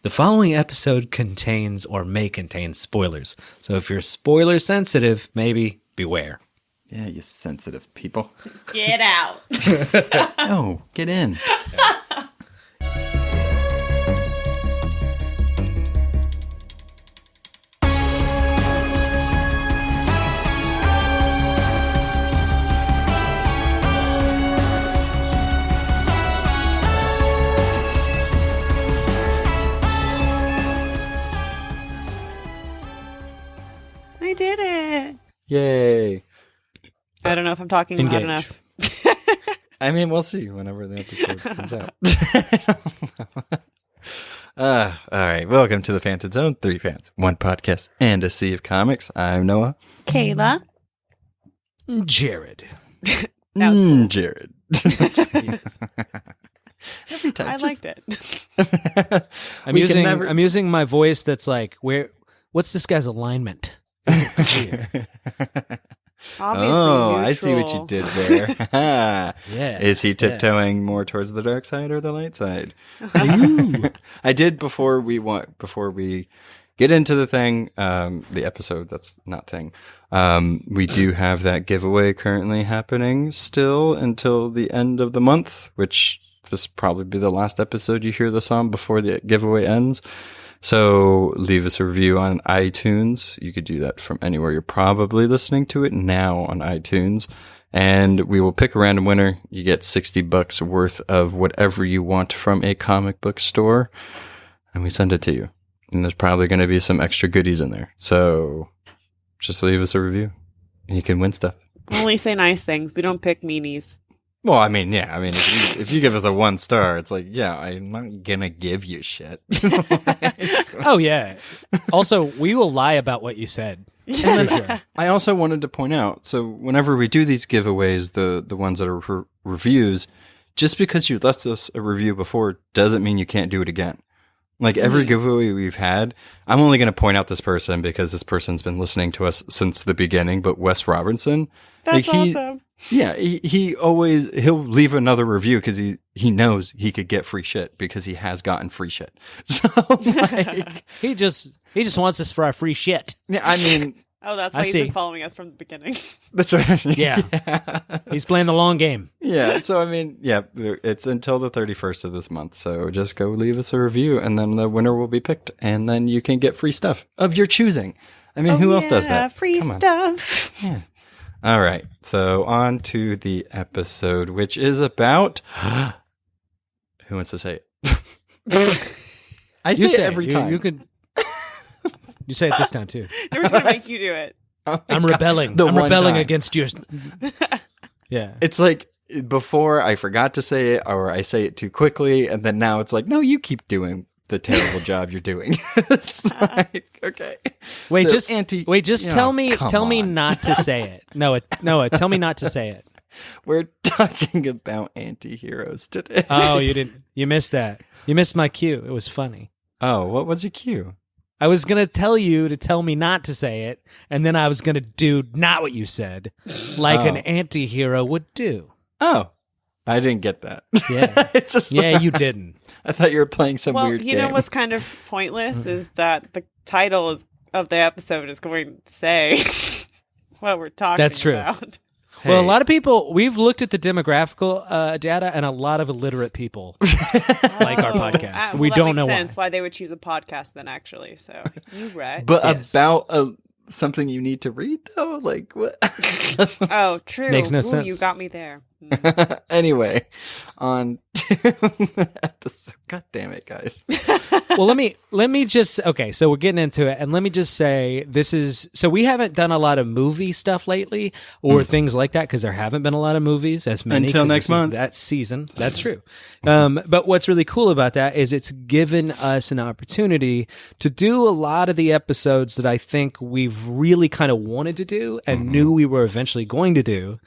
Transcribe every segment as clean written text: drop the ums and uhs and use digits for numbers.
The following episode contains or may contain spoilers. So if you're spoiler sensitive, maybe beware. Yeah, you sensitive people. Get out. Oh, get in. I did it. Yay. I don't know if I'm talking loud enough. I mean, we'll see whenever the episode comes out. All right. Welcome to the Phantom Zone. 3 fans, 1 podcast, and a sea of comics. I'm Noah. Kayla. Jared. That was cool. Jared. That's great. Every time. I liked it. I'm using my voice that's like, what's this guy's alignment? Obviously oh, neutral. I see what you did there. Yeah. Is he tiptoeing more towards the dark side or the light side? Ooh. I did before we get into the thing, the episode. That's not thing. We do have that giveaway currently happening still until the end of the month, which this will probably be the last episode you hear this on before the giveaway ends. So leave us a review on iTunes. You could do that from anywhere you're probably listening to it now on iTunes. And we will pick a random winner. You get $60 worth of whatever you want from a comic book store. And we send it to you. And there's probably going to be some extra goodies in there. So just leave us a review. And you can win stuff. Only say nice things. We don't pick meanies. Well, I mean, yeah. I mean, if you give us a 1 star, it's like, yeah, I'm not going to give you shit. Oh, yeah. Also, we will lie about what you said. For sure. I also wanted to point out, so whenever we do these giveaways, the ones that are reviews, just because you left us a review before doesn't mean you can't do it again. Like every giveaway we've had, I'm only going to point out this person because this person's been listening to us since the beginning, but Wes Robertson. That's awesome. Yeah, he'll leave another review because he knows he could get free shit because he has gotten free shit. So like, he just wants us for our free shit. Yeah, I mean, Oh, that's why he's been following us from the beginning. That's right. Yeah. He's playing the long game. Yeah. So, I mean, yeah, it's until the 31st of this month. So just go leave us a review and then the winner will be picked. And then you can get free stuff of your choosing. I mean, who else does that? Free stuff. Yeah. All right. So on to the episode, which is about... Who wants to say it? I say it every time. You could... You say it this time, too. They were going to make you do it. I'm rebelling. I'm rebelling against yours. Yeah. It's like before I forgot to say it or I say it too quickly. And then now it's like, no, you keep doing the terrible job you're doing. It's like, okay. Wait, so just tell me not to say it. Noah, tell me not to say it. We're talking about antiheroes today. Oh, you missed that. You missed my cue. It was funny. Oh, what was your cue? I was going to tell you to tell me not to say it, and then I was going to do not what you said, like an anti-hero would do. Oh, I didn't get that. Yeah. It's just you didn't. I thought you were playing some weird game. Well, you know what's kind of pointless is that the title of the episode is going to say what we're talking about. That's true. Hey. Well, a lot of people, we've looked at the demographical data, and a lot of illiterate people like our podcast. We don't know sense why they would choose a podcast then, actually. So, you're right. But yes. About something you need to read, though? Like, what? Oh, true. Makes no sense. You got me there. Anyway, on to the episode. God damn it, guys. Well, let me just, okay, so we're getting into it, and let me just say, so we haven't done a lot of movie stuff lately, or things like that, because there haven't been a lot of movies, as many. Until next month. That season. That's true. But what's really cool about that is it's given us an opportunity to do a lot of the episodes that I think we've really kind of wanted to do, and knew we were eventually going to do.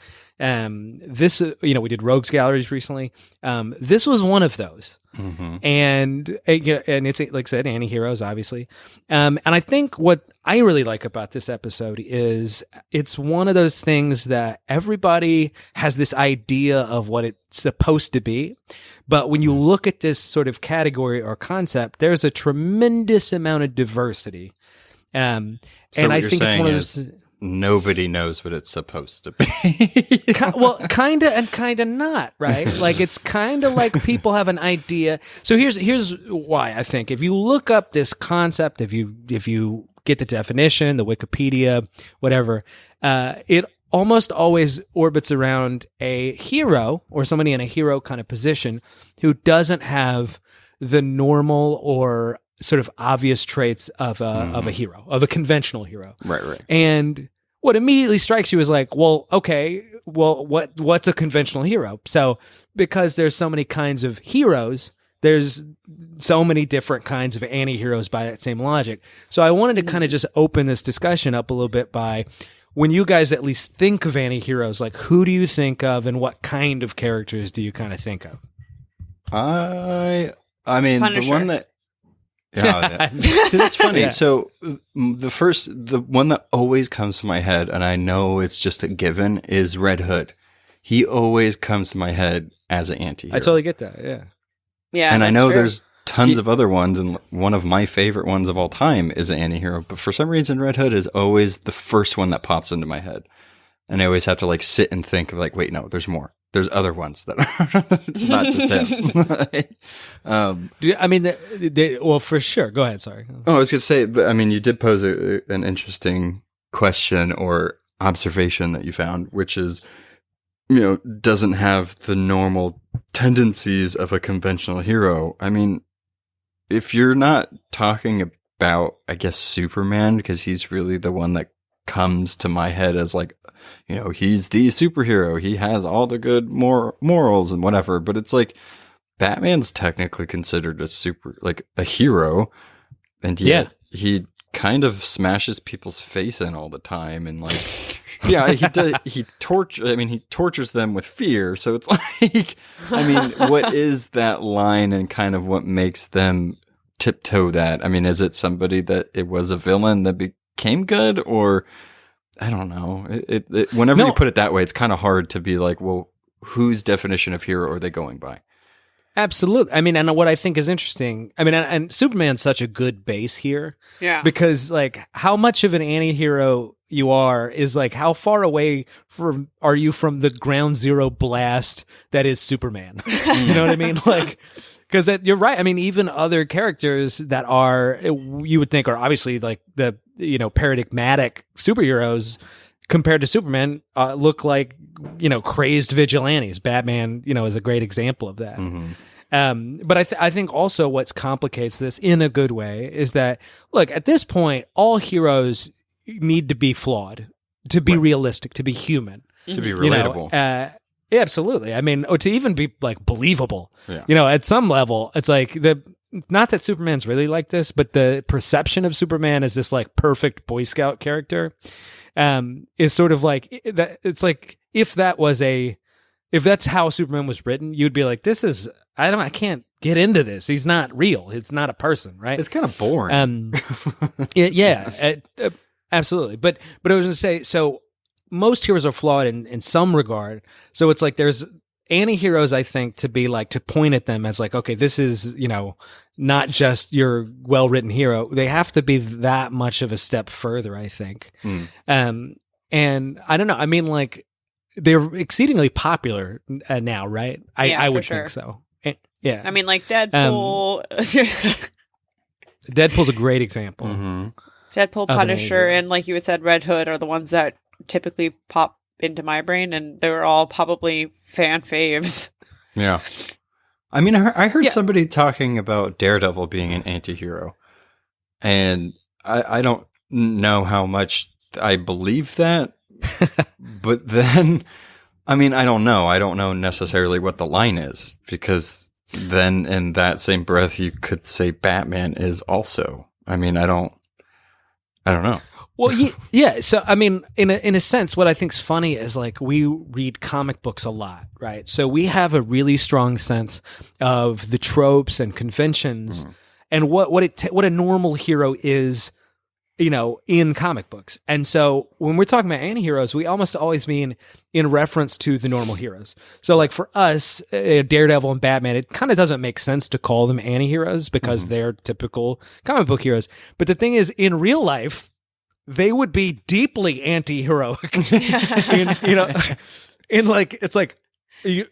This, we did Rogues Galleries recently. This was one of those. Mm-hmm. And it's, like I said, antiheroes, obviously. And I think what I really like about this episode is it's one of those things that everybody has this idea of what it's supposed to be. But when you look at this sort of category or concept, there's a tremendous amount of diversity. And I think it's one of those. Nobody knows what it's supposed to be. Well, kind of and kind of not, right? Like, it's kind of like people have an idea. So here's why I think if you look up this concept, if you get the definition, the Wikipedia, whatever, it almost always orbits around a hero or somebody in a hero kind of position who doesn't have the normal or sort of obvious traits of a hero, of a conventional hero. Right. And what immediately strikes you is like, well, okay, what's a conventional hero? So because there's so many kinds of heroes, there's so many different kinds of anti-heroes by that same logic. So I wanted to kind of just open this discussion up a little bit by, when you guys at least think of anti-heroes, like, who do you think of and what kind of characters do you kind of think of? I mean, Punisher. The one that... Yeah, see, that's funny. Yeah. So the one that always comes to my head, and I know it's just a given, is Red Hood. He always comes to my head as an anti-hero. I totally get that, yeah. Yeah, and I know true. there's tons of other ones, and one of my favorite ones of all time is an anti-hero, but for some reason Red Hood is always the first one that pops into my head. And I always have to like sit and think of like, wait, no, there's more. There's other ones that are, it's not just him. I mean, well, for sure. Go ahead. Sorry. Oh, I was going to say, but I mean, you did pose an interesting question or observation that you found, which is, doesn't have the normal tendencies of a conventional hero. I mean, if you're not talking about, I guess, Superman, because he's really the one that comes to my head as like, he's the superhero. He has all the good morals and whatever. But it's like Batman's technically considered a hero, and yet he kind of smashes people's face in all the time, and like, yeah, he does. He tortures them with fear. So it's like, I mean, what is that line, and kind of what makes them tiptoe that? I mean, is it somebody that it was a villain that became good, or I don't know. Whenever you put it that way, it's kind of hard to be like, well, whose definition of hero are they going by? Absolutely. I mean, and what I think is interesting, I mean, and Superman's such a good base here. Yeah. Because like how much of an anti-hero you are is like how far away are you from the ground zero blast that is Superman? You know what I mean? Like, because you're right. I mean, even other characters that you would think are obviously like the, paradigmatic superheroes compared to Superman look like, crazed vigilantes. Batman, is a great example of that. Mm-hmm. But I think also what complicates this in a good way is that, look, at this point, all heroes need to be flawed, to be realistic, to be human. To be relatable. Yeah, absolutely. I mean, to even be like believable. Yeah. At some level, it's like not that Superman's really like this, but the perception of Superman as this like perfect Boy Scout character is sort of like that. It's like if that's how Superman was written, you'd be like, I can't get into this. He's not real. It's not a person, right? It's kind of boring. Absolutely. But I was going to say, so most heroes are flawed in some regard. So it's like there's anti-heroes, I think, to be like, to point at them as like, okay, this is, not just your well-written hero. They have to be that much of a step further, I think. And I don't know. I mean, like, they're exceedingly popular now, right? I would think so. Yeah. I mean, like Deadpool. Deadpool's a great example. Mm-hmm. Deadpool, Punisher, and like you had said, Red Hood are the ones that typically pop into my brain, and they were all probably fan faves. Yeah. I mean, I heard somebody talking about Daredevil being an anti-hero, and I don't know how much I believe that, but then, I mean, I don't know. I don't know necessarily what the line is, because then in that same breath, you could say Batman is also. I mean, I don't know. Well, yeah. So, I mean, in a sense, what I think's funny is like we read comic books a lot, right? So we have a really strong sense of the tropes and conventions and what a normal hero is, in comic books. And so when we're talking about antiheroes, we almost always mean in reference to the normal heroes. So like for us, Daredevil and Batman, it kind of doesn't make sense to call them antiheroes because they're typical comic book heroes. But the thing is, in real life, they would be deeply anti-heroic. It's like,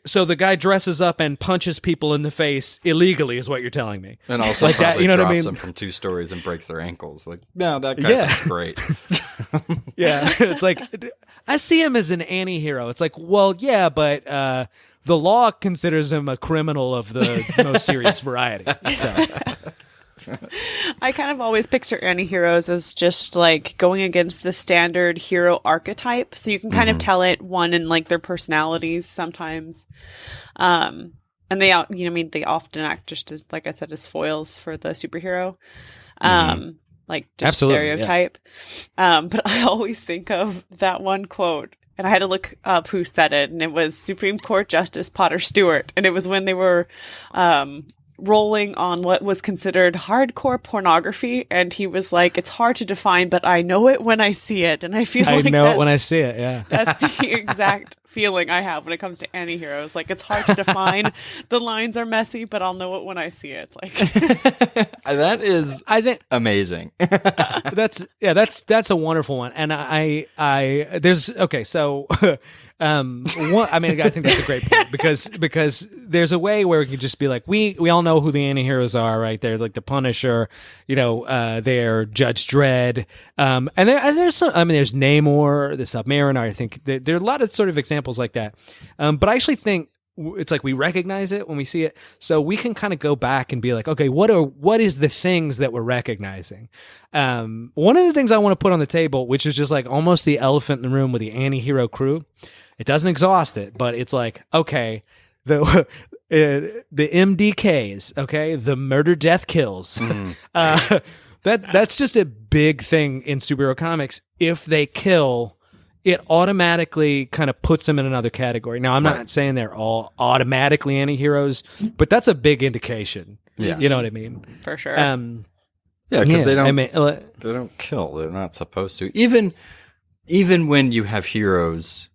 so the guy dresses up and punches people in the face illegally is what you're telling me. And also like probably that, drops them from 2 stories and breaks their ankles. Like, no, that guy's great. Yeah. It's like, I see him as an anti-hero. It's like, well, yeah, but the law considers him a criminal of the most serious variety. So. I kind of always picture antiheroes as just like going against the standard hero archetype. So you can kind of tell it in like their personalities sometimes. And they they often act just as, like I said, as foils for the superhero. Like just Absolutely, stereotype. Yeah. But I always think of that one quote. And I had to look up who said it. And it was Supreme Court Justice Potter Stewart. And it was when they were rolling on what was considered hardcore pornography, and he was like, it's hard to define, but I know it when I see it. And I feel like I know it when I see it. Yeah, that's the exact feeling I have when it comes to antiheroes. Like, it's hard to define. The lines are messy, but I'll know it when I see it. Like that is, I think, amazing. That's a wonderful one. And I think that's a great point because there's a way where we can just be like, we all know who the antiheroes are, right? They're like the Punisher, they're Judge Dredd, and there's some. I mean, there's Namor, the Submariner. I think there are a lot of sort of examples like that. But I actually think it's like we recognize it when we see it, so we can kind of go back and be like, okay, what is the things that we're recognizing? One of the things I want to put on the table, which is just like almost the elephant in the room with the antihero crew. It doesn't exhaust it, but it's like, okay, the MDKs, okay, the murder, death, kills. That's just a big thing in superhero comics. If they kill, it automatically kind of puts them in another category. Now, I'm not saying they're all automatically antiheroes, but that's a big indication. Yeah, you know what I mean? For sure. Because they don't kill. They're not supposed to. Even when you have heroes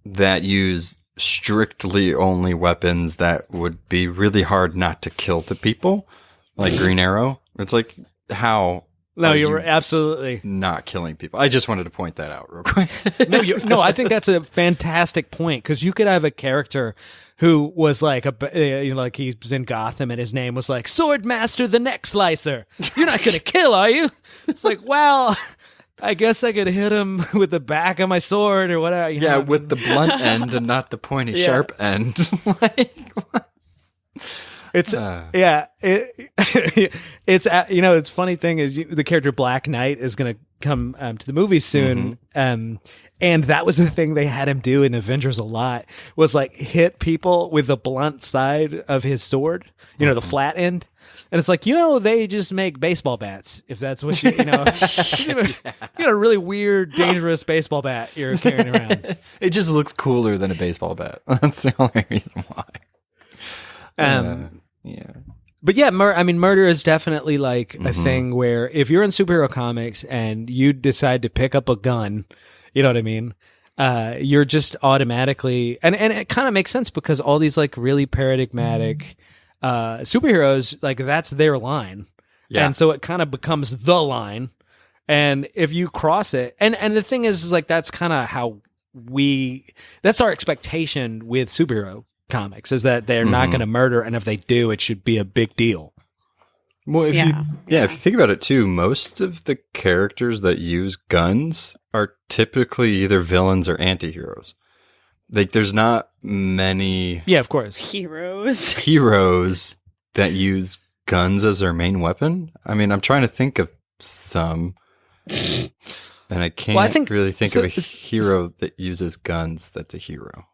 that use strictly only weapons that would be really hard not to kill the people, like Green Arrow. It's like, how? No, you were absolutely not killing people. I just wanted to point that out real quick. No, I think that's a fantastic point, because you could have a character who was like like he was in Gotham and his name was like Swordmaster the Neck Slicer. You're not going to kill, are you? It's like, well, I guess I could hit him with the back of my sword or whatever. With the blunt end and not the pointy sharp end. It's it's funny thing is the character Black Knight is going to come to the movie soon. And that was the thing they had him do in Avengers a lot, was like hit people with the blunt side of his sword, the flat end. And it's like, they just make baseball bats, if that's what you got a really weird, dangerous baseball bat you're carrying around. It just looks cooler than a baseball bat. That's the only reason why. But yeah, murder is definitely like a thing where if you're in superhero comics and you decide to pick up a gun, you know what I mean? You're just automatically, and it kind of makes sense because all these like really paradigmatic superheroes, like that's their line. Yeah. And so it kind of becomes the line. And if you cross it, and the thing is like, that's kind of how that's our expectation with superhero comics, is that they're not going to murder, and if they do, it should be a big deal. Well, if you think about it too, most of the characters that use guns are typically either villains or anti-heroes. Like, there's not many of course heroes that use guns as their main weapon. I mean, I'm trying to think of some, and I can't really think of a hero that uses guns that's a hero.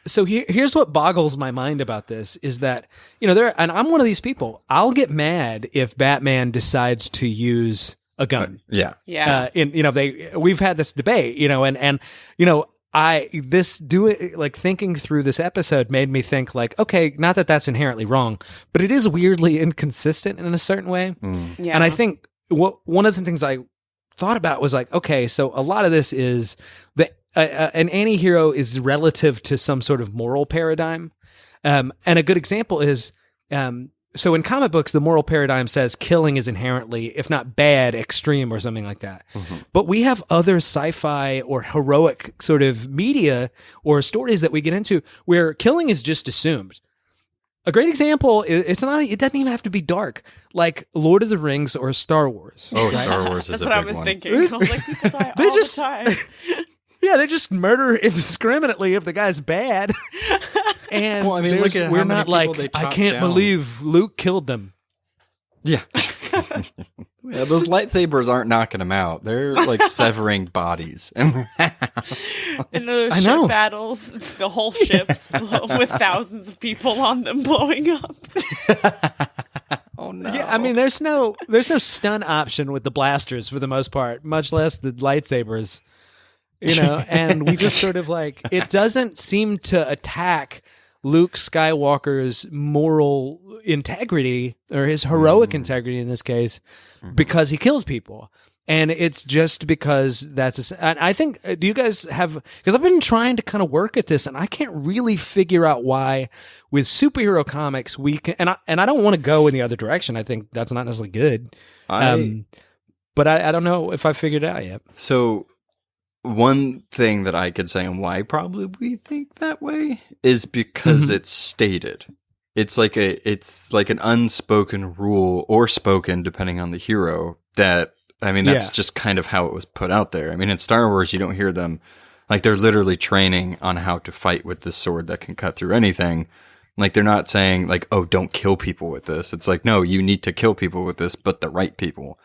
So here's what boggles my mind about this is that, and I'm one of these people. I'll get mad if Batman decides to use a gun. Yeah. Yeah. We've had this debate, and thinking through this episode made me think like, okay, not that that's inherently wrong, but it is weirdly inconsistent in a certain way. Yeah. And I think one of the things I thought about was like, okay, so a lot of this is that an antihero is relative to some sort of moral paradigm. And a good example is, so in comic books, the moral paradigm says killing is inherently, if not bad, extreme or something like that. Mm-hmm. But we have other sci-fi or heroic sort of media or stories that we get into where killing is just assumed. A great example, it doesn't even have to be dark, like Lord of the Rings or Star Wars. Oh, right? Star Wars is a big one. That's what I was thinking. I was like, people die all the time. Yeah, they just murder indiscriminately if the guy's bad. And well, I mean, look at we're not like, I can't believe Luke killed them. Yeah. Yeah, those lightsabers aren't knocking them out. They're like severing bodies. In those ship battles, the whole ship's with thousands of people on them blowing up. Oh no. Yeah, I mean there's no stun option with the blasters for the most part, much less the lightsabers. And we just sort of like, it doesn't seem to attack Luke Skywalker's moral integrity or his heroic integrity in this case because he kills people. And it's just because and I think, do you guys have, because I've been trying to kind of work at this and I can't really figure out why with superhero comics we can, and I don't want to go in the other direction. I think that's not necessarily good. But I don't know if I figured it out yet. So one thing that I could say on why probably we think that way is because it's stated. It's like an unspoken rule or spoken depending on the hero that, I mean, that's just kind of how it was put out there. I mean, in Star Wars, you don't hear them like they're literally training on how to fight with this sword that can cut through anything. Like they're not saying like, oh, don't kill people with this. It's like, no, you need to kill people with this, but the right people.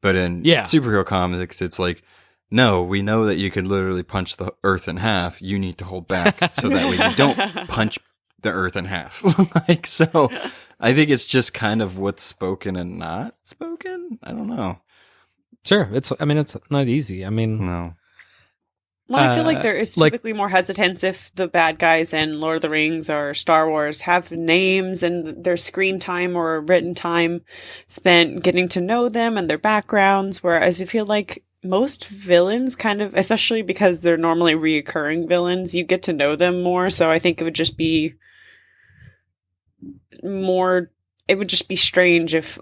But in superhero comics, it's like, no, we know that you can literally punch the earth in half. You need to hold back so that way you don't punch the earth in half. Like, so I think it's just kind of what's spoken and not spoken. I don't know. Sure. It's not easy. I mean, no. Well, I feel like there is typically more hesitance if the bad guys in Lord of the Rings or Star Wars have names and their screen time or written time spent getting to know them and their backgrounds. Whereas I feel like most villains kind of, especially because they're normally reoccurring villains, you get to know them more. So I think it would just be strange if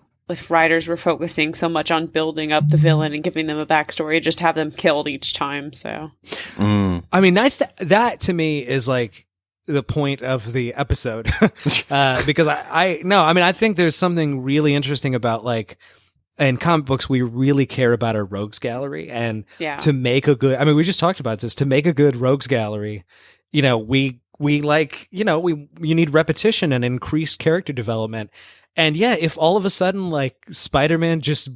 writers were focusing so much on building up the villain and giving them a backstory, just have them killed each time. So, I mean, that to me is like the point of the episode, because I think there's something really interesting about like, in comic books, we really care about our rogues gallery, and to make a good, I mean, we just talked about this, to make a good rogues gallery, we like, you need repetition and increased character development. And if all of a sudden, like, Spider-Man just,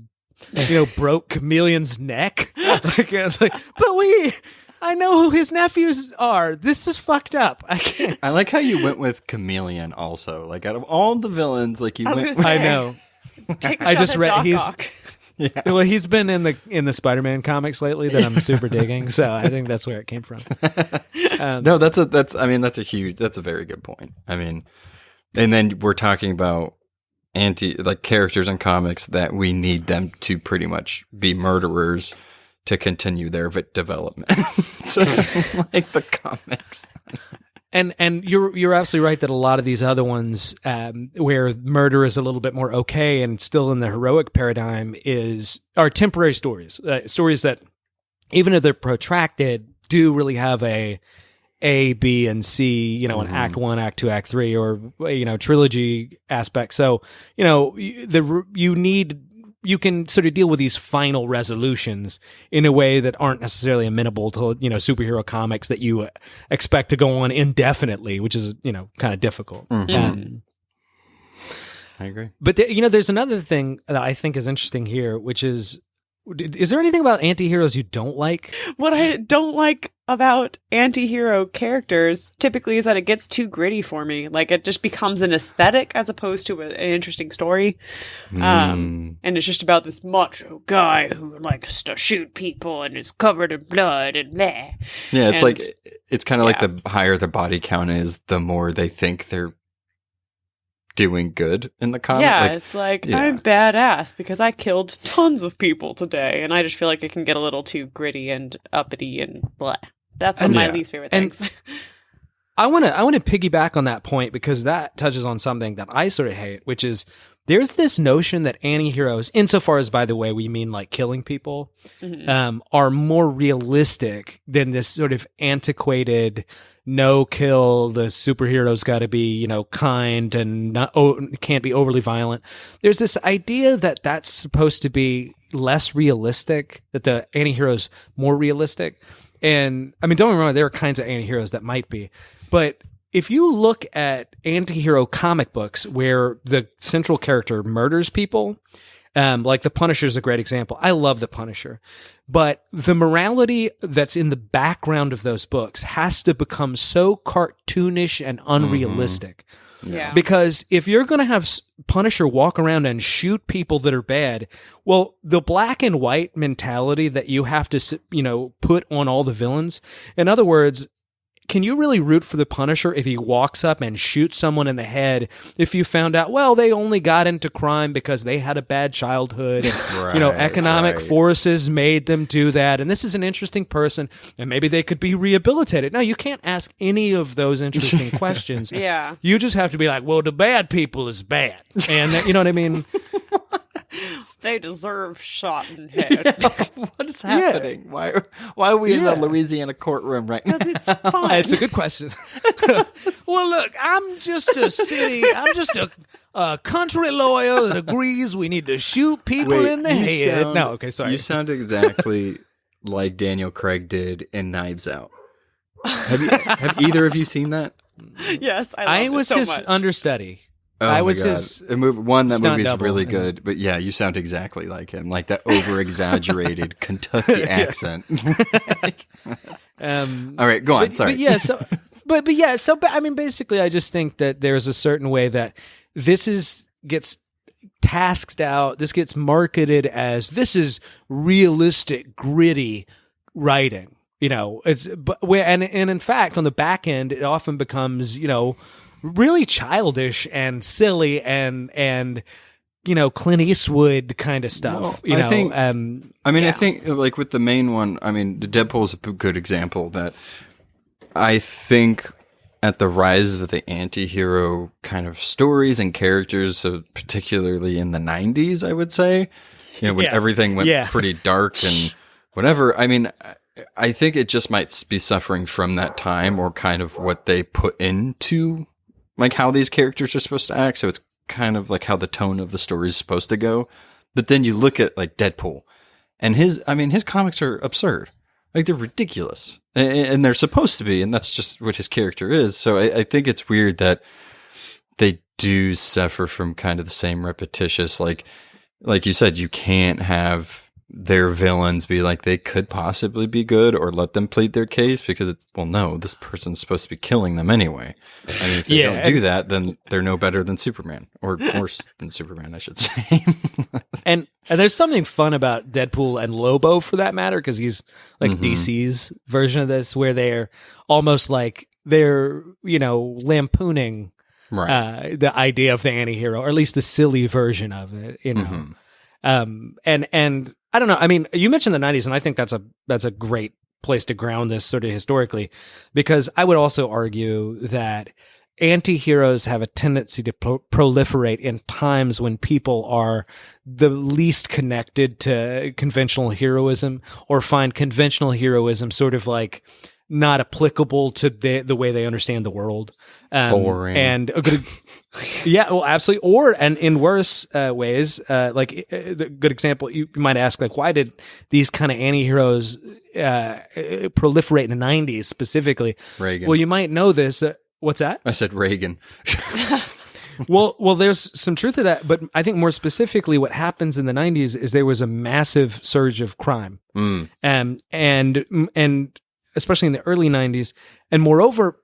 broke Chameleon's neck, like, it's like, but I know who his nephews are. This is fucked up. I can't. I like how you went with Chameleon also. Like, out of all the villains, like, you went with... I know. I just read he's been in the Spider-Man comics lately that I'm super digging, so I think that's where it came from. No, that's a very good point. I mean, and then we're talking about characters in comics that we need them to pretty much be murderers to continue their development. So, like the comics. And you're absolutely right that a lot of these other ones where murder is a little bit more okay and still in the heroic paradigm are temporary stories, stories that even if they're protracted do really have a B, and C, an Act 1, Act 2, Act 3, or trilogy aspect. So you can sort of deal with these final resolutions in a way that aren't necessarily amenable to, superhero comics that you expect to go on indefinitely, which is, kind of difficult. Mm-hmm. I agree. But, there's another thing that I think is interesting here, which is is there anything about antiheroes you don't like? What I don't like about anti-hero characters typically is that it gets too gritty for me. Like, it just becomes an aesthetic as opposed to an interesting story. And it's just about this macho guy who likes to shoot people and is covered in blood and blah. Yeah, it's it's kind of like the higher the body count is, the more they think they're doing good in the comic. Yeah, it's like, I'm badass because I killed tons of people today, and I just feel like it can get a little too gritty and uppity and blah. That's one of my least favorite things. I want to piggyback on that point because that touches on something that I sort of hate, which is there's this notion that antiheroes, insofar as, by the way, we mean like killing people, are more realistic than this sort of antiquated no kill, the superhero's got to be, you know, kind and not can't be overly violent. There's this idea that that's supposed to be less realistic, that the antihero's more realistic. And I mean, don't get me wrong, there are kinds of antiheroes that might be, but if you look at antihero comic books where the central character murders people, like the Punisher is a great example. I love the Punisher, but the morality that's in the background of those books has to become so cartoonish and unrealistic. Yeah. Because if you're going to have Punisher walk around and shoot people that are bad, well, the black and white mentality that you have to, you know, put on all the villains. In other words, can you really root for the Punisher if he walks up and shoots someone in the head if you found out, well, they only got into crime because they had a bad childhood and, you know, economic forces made them do that, and this is an interesting person and maybe they could be rehabilitated? No, you can't ask any of those interesting questions. Yeah. You just have to be like, well, the bad people is bad. And you know what I mean? They deserve shot in head. What is happening? Why are we in a Louisiana courtroom right now? It's fun. It's a good question. Well, look, I'm just a country lawyer that agrees we need to shoot people in the head. No, okay, sorry. You sound exactly like Daniel Craig did in Knives Out. Have either of you seen that? Yes, I was so his much. understudy. Oh I my was God. his that movie's double, really good, but yeah, you sound exactly like him, like that over-exaggerated Kentucky accent. All right, go on. Sorry. But I mean, basically, I just think that there's a certain way that this gets tasked out. This gets marketed as this is realistic, gritty writing. You know, and in fact, on the back end, it often becomes, you know, really childish and silly and you know, Clint Eastwood kind of stuff. Well, I think like with the main one, I mean, Deadpool is a good example that I think at the rise of the anti-hero kind of stories and characters, so particularly in the 90s, I would say, you know, when everything went pretty dark and whatever. I mean, I think it just might be suffering from that time or kind of what they put into like how these characters are supposed to act. So it's kind of like how the tone of the story is supposed to go. But then you look at like Deadpool and his comics are absurd. Like they're ridiculous and they're supposed to be. And that's just what his character is. So I think it's weird that they do suffer from kind of the same repetitious, like you said, you can't have their villains be like they could possibly be good or let them plead their case because it's, well, no, this person's supposed to be killing them anyway. I mean, if they don't do that, then they're no better than Superman or worse than Superman, I should say. and there's something fun about Deadpool and Lobo for that matter, because he's like DC's version of this, where they're almost like they're, you know, lampooning the idea of the antihero, or at least the silly version of it, you know. And I don't know. I mean, you mentioned the 90s, and I think that's a great place to ground this sort of historically, because I would also argue that anti-heroes have a tendency to proliferate in times when people are the least connected to conventional heroism, or find conventional heroism sort of like not applicable to the way they understand the world. Boring. And a good, yeah, well, absolutely. Or, and in worse ways, like the good example, you might ask, like, why did these kind of anti-heroes proliferate in the 90s specifically? Reagan. Well, you might know this. What's that? I said Reagan. Well, there's some truth to that, but I think more specifically, what happens in the '90s is there was a massive surge of crime, and especially in the early '90s, and moreover,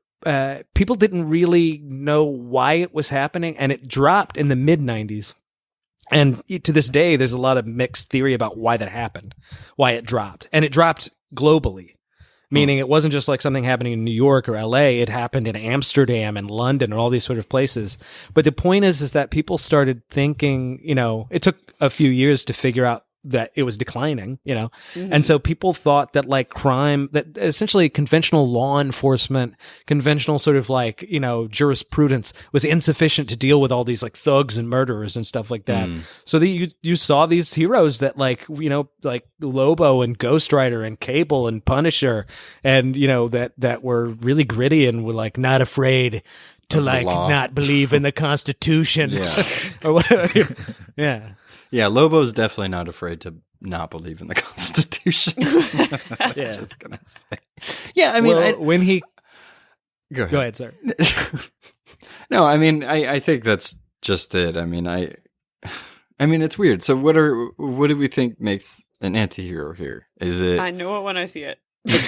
people didn't really know why it was happening, and it dropped in the mid '90s. And to this day, there's a lot of mixed theory about why that happened, why it dropped, and it dropped globally. Meaning it wasn't just like something happening in New York or LA. It happened in Amsterdam and London and all these sort of places. But the point is that people started thinking, it took a few years to figure out that it was declining, And so people thought that like crime, that essentially conventional law enforcement, conventional sort of like, jurisprudence was insufficient to deal with all these like thugs and murderers and stuff like that. So you saw these heroes that like, like Lobo and Ghost Rider and Cable and Punisher and, that were really gritty and were like not afraid to like not believe in the Constitution or whatever. Yeah. Yeah, Lobo's definitely not afraid to not believe in the Constitution. I'm just gonna say. Yeah, I mean, when he go ahead, sir. No, I mean, I think that's just it. I mean, it's weird. So, what do we think makes an antihero here? Is it? I know it when I see it.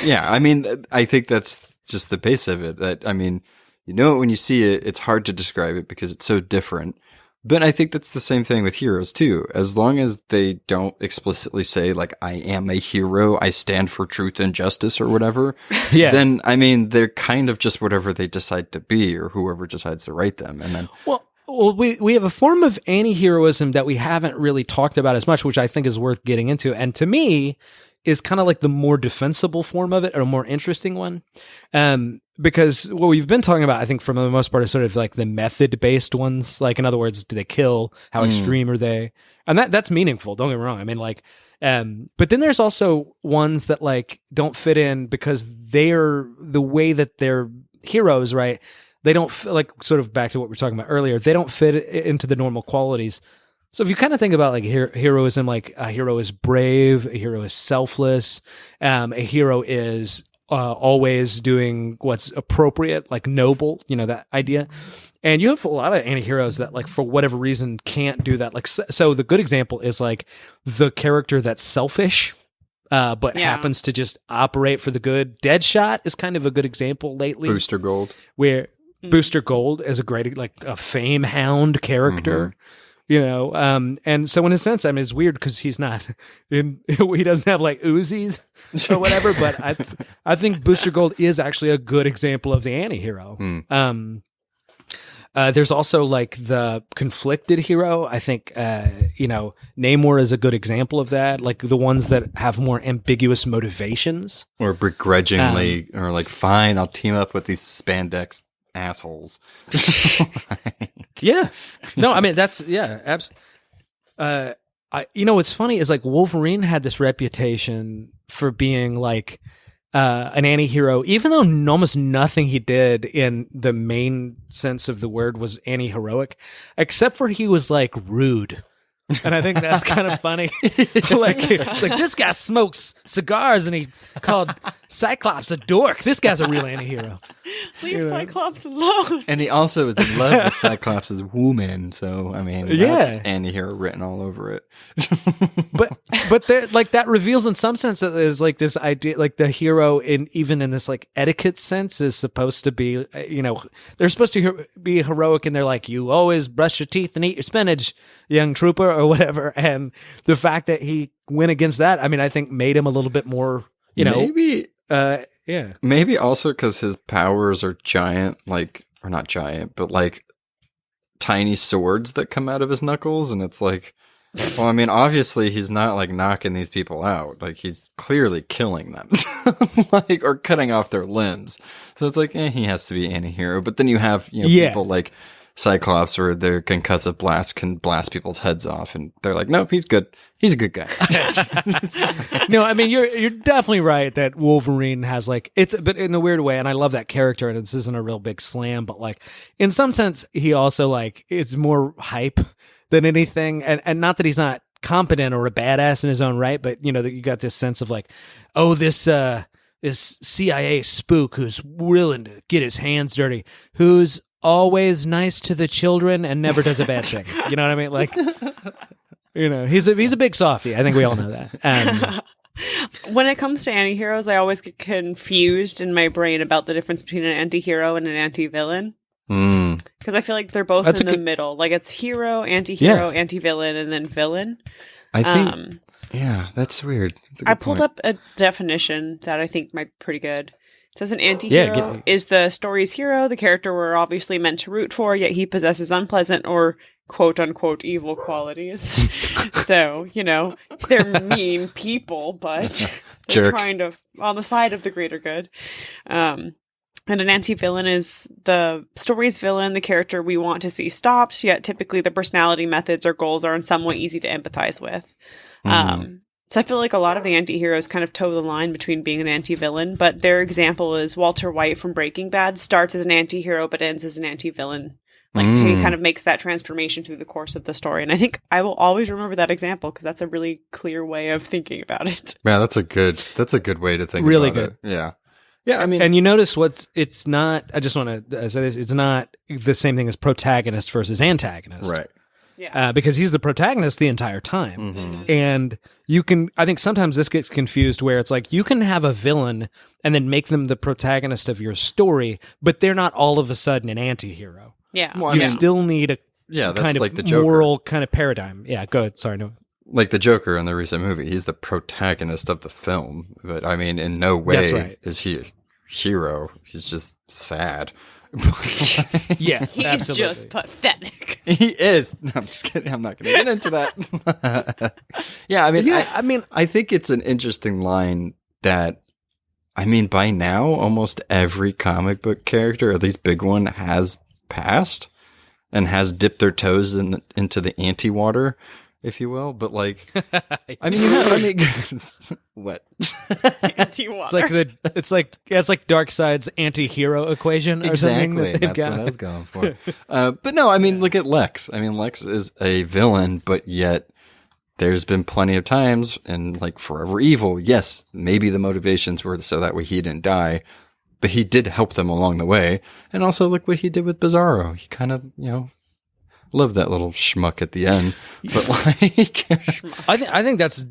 Yeah, I mean, I think that's just the base of it. That I mean, you know it when you see it. It's hard to describe it because it's so different. But I think that's the same thing with heroes too. As long as they don't explicitly say like, I am a hero, I stand for truth and justice or whatever. Then, I mean, they're kind of just whatever they decide to be or whoever decides to write them. And then, well, we have a form of anti-heroism that we haven't really talked about as much, which I think is worth getting into. And to me, is kind of like the more defensible form of it, or a more interesting one. Because what we've been talking about, I think, for the most part, is sort of like the method-based ones. Like, in other words, do they kill? How extreme are they? And that's meaningful. Don't get me wrong. I mean, like, but then there's also ones that like don't fit in because they're the way that they're heroes, right? They don't like sort of back to what we were talking about earlier. They don't fit into the normal qualities. So if you kind of think about like heroism, like a hero is brave, a hero is selfless, a hero is always doing what's appropriate, like noble, that idea. And you have a lot of anti-heroes that like for whatever reason can't do that. Like so the good example is like the character that's selfish, but happens to just operate for the good. Deadshot is kind of a good example lately. Booster Gold. Where Booster Gold is a great like a fame hound character. And so in a sense, I mean, it's weird because he's not he doesn't have like Uzis or whatever, but I think Booster Gold is actually a good example of the anti-hero. There's also like the conflicted hero. I think, Namor is a good example of that. Like the ones that have more ambiguous motivations. Or begrudgingly, or like, fine, I'll team up with these spandex assholes. Yeah. No, I mean, that's, absolutely. What's funny is like Wolverine had this reputation for being like an anti-hero, even though almost nothing he did in the main sense of the word was anti-heroic, except for he was like rude. And I think that's kind of funny. like this guy smokes cigars and he called Cyclops a dork. This guy's a real anti-hero. Leave Cyclops alone. And he also is in love with Cyclops' woman. So, I mean, that's anti-hero written all over it. but there, like that reveals in some sense that there's like this idea, like the hero even in this like etiquette sense is supposed to be, they're supposed to be heroic and they're like, you always brush your teeth and eat your spinach, young trooper, or whatever. And the fact that he went against that, I mean, I think made him a little bit more, maybe also because his powers are giant, like, or not giant, but like tiny swords that come out of his knuckles. And it's like, well, I mean, obviously he's not like knocking these people out. Like he's clearly killing them, like, or cutting off their limbs. So it's like, he has to be anti-hero. But then you have, people like Cyclops, where their concussive blast can blast people's heads off, and they're like, "Nope, he's good. He's a good guy." No, I mean you're definitely right that Wolverine has like but in a weird way, and I love that character. And this isn't a real big slam, but like in some sense, he also like it's more hype than anything, and not that he's not competent or a badass in his own right, but that you got this sense of like, oh, this CIA spook who's willing to get his hands dirty, who's always nice to the children and never does a bad thing. You know what I mean? Like, he's a big softie. I think we all know that. When it comes to antiheroes, I always get confused in my brain about the difference between an antihero and an anti-villain. Because I feel like they're both in the middle. Like it's hero, antihero, anti-villain, and then villain. I think, that's weird. That's I pulled up a definition that I think might be pretty good. It says an antihero is the story's hero, the character we're obviously meant to root for, yet he possesses unpleasant or quote-unquote evil qualities. So, they're mean people, but they're trying to, on the side of the greater good. And an anti-villain is the story's villain, the character we want to see stopped, yet typically the personality, methods, or goals are in some way easy to empathize with. So I feel like a lot of the anti-heroes kind of toe the line between being an anti-villain, but their example is Walter White from Breaking Bad starts as an anti-hero but ends as an anti-villain. Like he kind of makes that transformation through the course of the story. And I think I will always remember that example because that's a really clear way of thinking about it. Yeah, that's a good way to think really about good. it. Yeah. Yeah, I mean, and you notice it's not, I just want to say this, it's not the same thing as protagonist versus antagonist. Right. Yeah. Because he's the protagonist the entire time. And I think sometimes this gets confused where it's like you can have a villain and then make them the protagonist of your story, but they're not all of a sudden an anti-hero. Yeah. Well, you still need a kind of like the Joker. Moral kind of paradigm. Yeah, go ahead. Sorry, no. Like the Joker in the recent movie, he's the protagonist of the film, but I mean, in no way is he a hero. He's just sad. Yeah, he's absolutely. just pathetic. He is. No, I'm just kidding. I'm not going to get into that. I think it's an interesting line that, I mean, by now, almost every comic book character, or at least big one, has passed and has dipped their toes into the anti-water, if you will. But like, I mean, what? Anti-water. It's like Darkseid's anti-hero equation or something that they've got. What I was going for. But no, I mean, look at Lex. I mean, Lex is a villain, but yet there's been plenty of times and like Forever Evil. Yes, maybe the motivations were so that way he didn't die, but he did help them along the way. And also look what he did with Bizarro. He kind of, loved that little schmuck at the end. But like, I think that's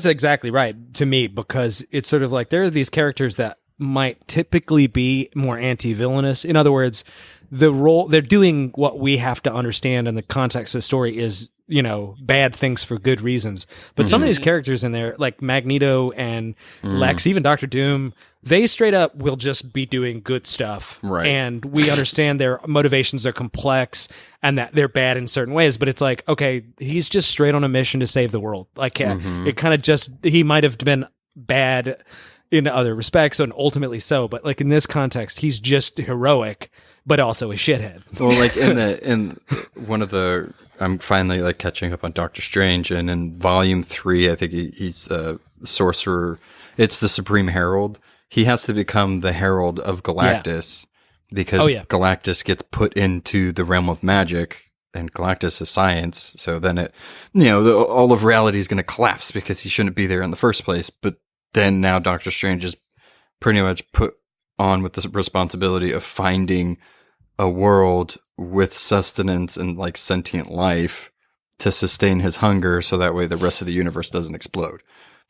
exactly right to me, because it's sort of like there are these characters that might typically be more anti-villainous. In other words, the role they're doing what we have to understand in the context of the story is, bad things for good reasons. But some of these characters in there, like Magneto and Lex, even Doctor Doom, they straight up will just be doing good stuff. Right. And we understand their motivations are complex and that they're bad in certain ways. But it's like, okay, he's just straight on a mission to save the world. Like, it kind of he might have been bad in other respects, and ultimately so. But like in this context, he's just heroic, but also a shithead. Well, like in one of the, I'm finally like catching up on Doctor Strange, and in Volume 3, I think he's a sorcerer. It's the Supreme Herald. He has to become the Herald of Galactus because Galactus gets put into the realm of magic, and Galactus is science. So then it, all of reality is going to collapse because he shouldn't be there in the first place. But then now Doctor Strange is pretty much put on with the responsibility of finding a world with sustenance and like sentient life to sustain his hunger, so that way the rest of the universe doesn't explode.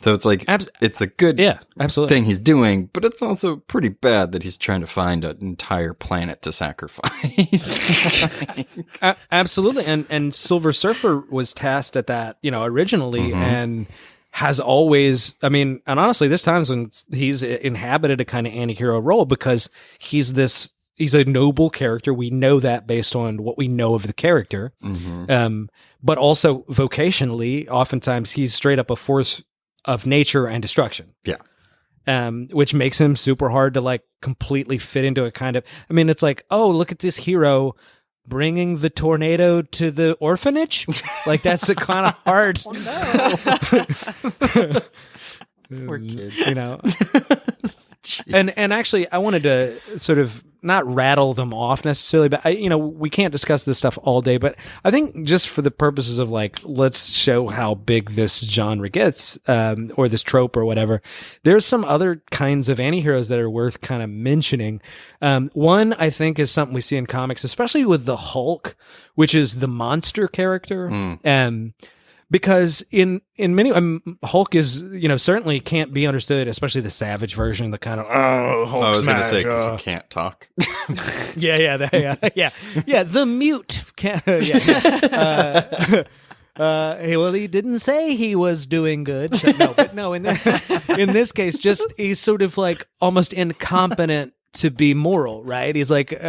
So it's like, it's a good thing he's doing, but it's also pretty bad that he's trying to find an entire planet to sacrifice. Absolutely. And Silver Surfer was tasked at that, originally, and has always, and honestly, there's times when he's inhabited a kind of anti-hero role because he's a noble character. We know that based on what we know of the character. But also vocationally, oftentimes he's straight up a force of nature and destruction. Yeah. Which makes him super hard to like completely fit into a kind of, it's like, oh, look at this hero bringing the tornado to the orphanage. Like that's a kind of hard. Oh, no. Poor kid. And actually, I wanted to sort of not rattle them off necessarily, but we can't discuss this stuff all day. But I think just for the purposes of like, let's show how big this genre gets, or this trope or whatever. There's some other kinds of antiheroes that are worth kind of mentioning. One I think is something we see in comics, especially with the Hulk, which is the monster character. Because in many Hulk is certainly can't be understood, especially the savage version, the kind of Hulk I was going to smash, say because he can't talk. yeah, the mute. Well, he didn't say he was doing good. So, no. In this case, just he's sort of like almost incompetent to be moral, right? He's like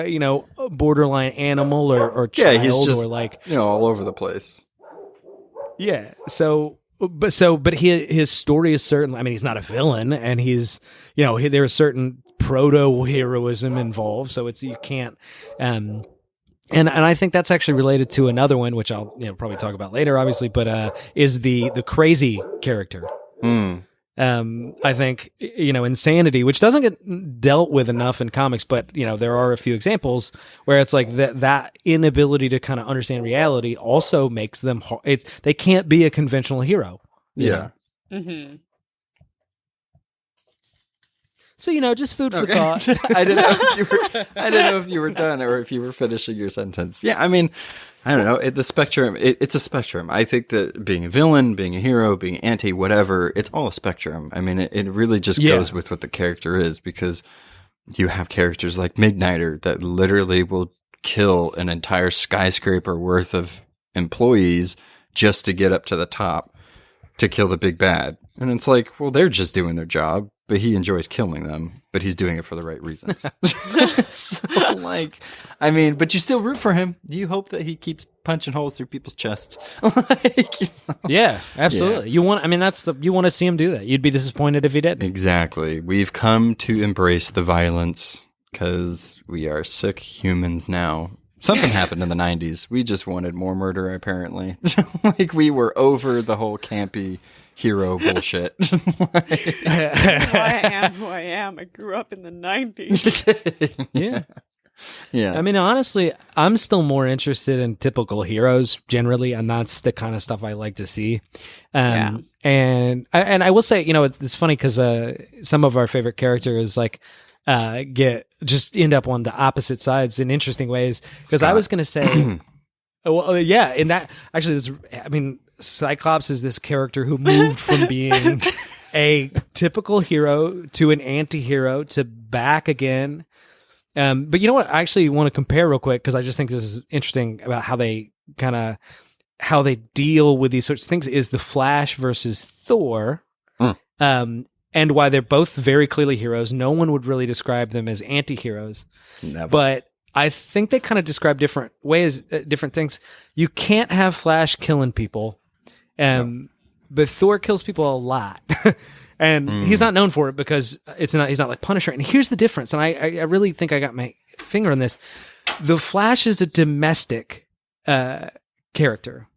borderline animal or child, he's just or like all over the place. Yeah. But his story is certainly, I mean, he's not a villain, and he's, there's certain proto-heroism involved. So you can't, and I think that's actually related to another one, which I'll, probably talk about later, obviously, but, is the crazy character. I think, insanity, which doesn't get dealt with enough in comics, but, there are a few examples where it's like that inability to kind of understand reality also makes them, they can't be a conventional hero. Yeah. Mm-hmm. So, just food for thought. I didn't know if you were done or if you were finishing your sentence. Yeah. I mean, I don't know. The spectrum, it's a spectrum. I think that being a villain, being a hero, being anti, whatever, it's all a spectrum. I mean, it really just goes with what the character is, because you have characters like Midnighter that literally will kill an entire skyscraper worth of employees just to get up to the top to kill the big bad. And it's like, well, they're just doing their job, but he enjoys killing them, but he's doing it for the right reasons. So, like, I mean, but you still root for him. You hope that he keeps punching holes through people's chests. Yeah, absolutely. Yeah. You want to see him do that. You'd be disappointed if he didn't. Exactly. We've come to embrace the violence because we are sick humans now. Something happened in the 90s. We just wanted more murder, apparently. Like, we were over the whole campy hero bullshit. I am who I am. I grew up in the 90s. Yeah. I mean, honestly, I'm still more interested in typical heroes generally, and that's the kind of stuff I like to see. And I will say, it's funny because some of our favorite characters like end up on the opposite sides in interesting ways. Because I was going to say, in that actually, Cyclops is this character who moved from being a typical hero to an anti-hero to back again. But you know what? I actually want to compare real quick because I just think this is interesting about how they deal with these sorts of things is the Flash versus Thor. And why they're both very clearly heroes. No one would really describe them as anti-heroes. Never. But I think they kind of describe different ways, different things. You can't have Flash killing people. But Thor kills people a lot. And he's not known for it because he's not like Punisher. And here's the difference. And I really think I got my finger on this. The Flash is a domestic character.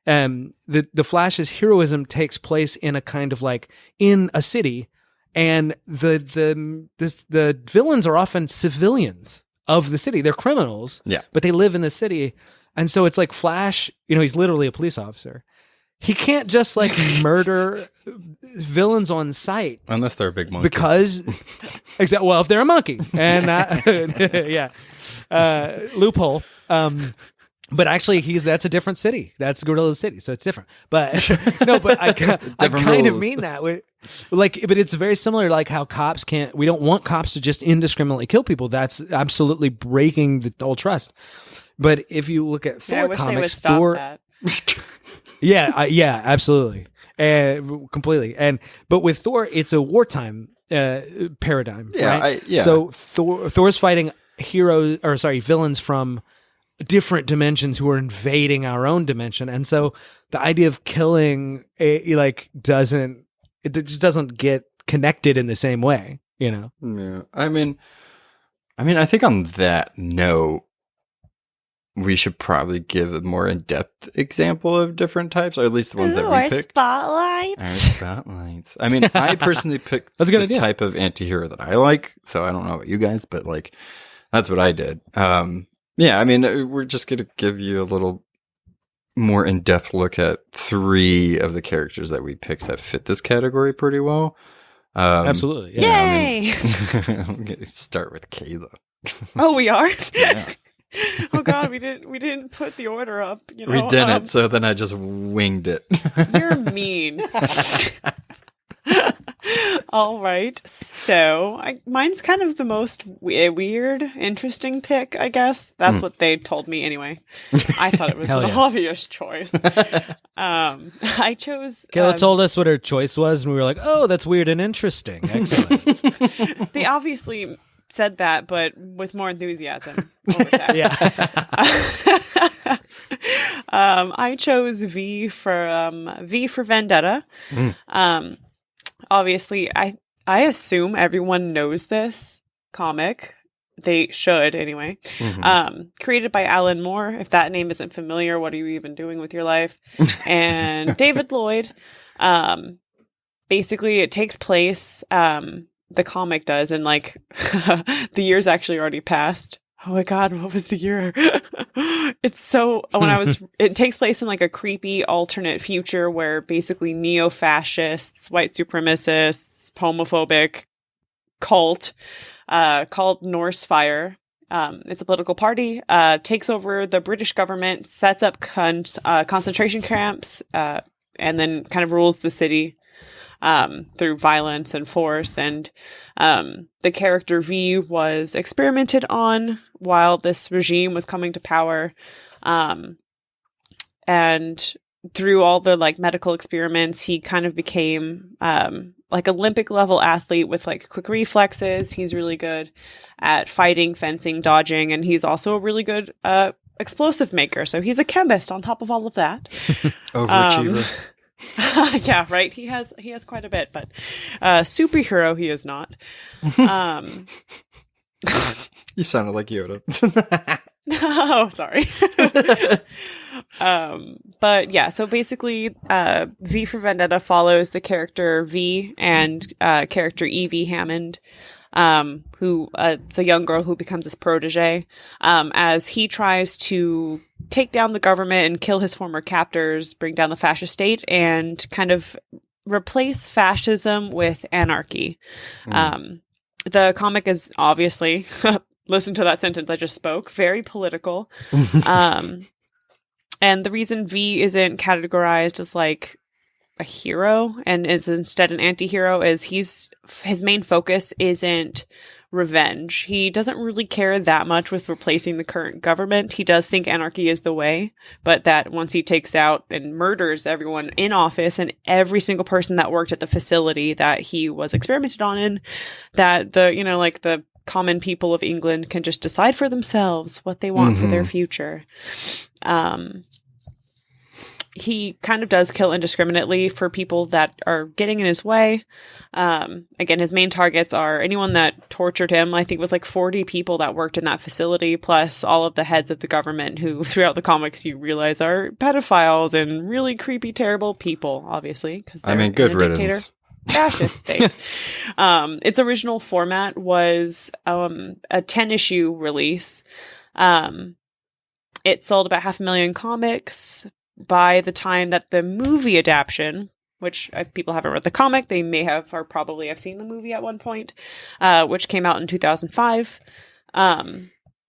The Flash's heroism takes place in a kind of like in a city, and the villains are often civilians of the city. They're criminals, but they live in the city. And so it's like Flash, he's literally a police officer. He can't just like murder villains on sight unless they're a big monkey. Because, well, if they're a monkey, and loophole. But actually, that's a different city. That's Gorilla City, so it's different. But no, but I kind of mean that. But it's very similar. Like how cops can't. We don't want cops to just indiscriminately kill people. That's absolutely breaking the whole trust. But if you look at Thor comics, they would stop that. Yeah, absolutely, completely. But with Thor, it's a wartime paradigm. Yeah, right? Yeah. So Thor's fighting villains from different dimensions who are invading our own dimension, and so the idea of killing just doesn't get connected in the same way. Yeah. I mean, I think on that note, we should probably give a more in-depth example of different types, or at least the ones that we picked. Spotlights. Our spotlights. I mean, I personally picked That's a good the idea. type of antihero that I like, so I don't know about you guys, but like, that's what I did. Yeah, I mean, we're just going to give you a little more in-depth look at 3 of the characters that we picked that fit this category pretty well. Absolutely. Yeah. Yay! I'm going to start with Kayla. Oh, we are? Yeah. Oh God, we didn't put the order up. You know? We didn't, so then I just winged it. You're mean. All right, so mine's kind of the most weird, interesting pick, I guess. That's what they told me anyway. I thought it was an obvious choice. I chose... Kayla told us what her choice was, and we were like, oh, that's weird and interesting. Excellent. They obviously said that, but with more enthusiasm. Yeah. I chose V for Vendetta. Obviously, I assume everyone knows this comic. They should, anyway. Created by Alan Moore. If that name isn't familiar, what are you even doing with your life? And David Lloyd. Basically, it takes place... the comic does, and like the year's actually already passed. Oh my God, what was the year? It's so it takes place in like a creepy alternate future where basically neo-fascists, white supremacists, homophobic cult called Norse Fire. It's a political party, takes over the British government, sets up concentration camps, and then kind of rules the city through violence and force. And the character V was experimented on while this regime was coming to power. And through all the like medical experiments, he kind of became like Olympic level athlete with like quick reflexes. He's really good at fighting, fencing, dodging, and he's also a really good explosive maker. So he's a chemist on top of all of that. Overachiever. Yeah, right. He has quite a bit, but superhero he is not. You sounded like Yoda. Oh, sorry. But yeah, so basically, V for Vendetta follows the character V and character Evie Hammond, who it's a young girl who becomes his protege, as he tries to take down the government and kill his former captors, bring down the fascist state, and kind of replace fascism with anarchy. The comic is obviously, listen to that sentence I just spoke, very political. And the reason V isn't categorized as like a hero and is instead an anti-hero is his main focus isn't revenge. He doesn't really care that much with replacing the current government. He does think anarchy is the way, but that once he takes out and murders everyone in office and every single person that worked at the facility that he was experimented on in, that the common people of England can just decide for themselves what they want for their future. He kind of does kill indiscriminately for people that are getting in his way. Again, his main targets are anyone that tortured him. I think it was like 40 people that worked in that facility, plus all of the heads of the government who throughout the comics you realize are pedophiles and really creepy, terrible people, obviously. Because good riddance. Fascist state. Its original format was a 10-issue release. It sold about 500,000 comics. By the time that the movie adaptation, which if people haven't read the comic, they may have or probably have seen the movie at one point, which came out in 2005.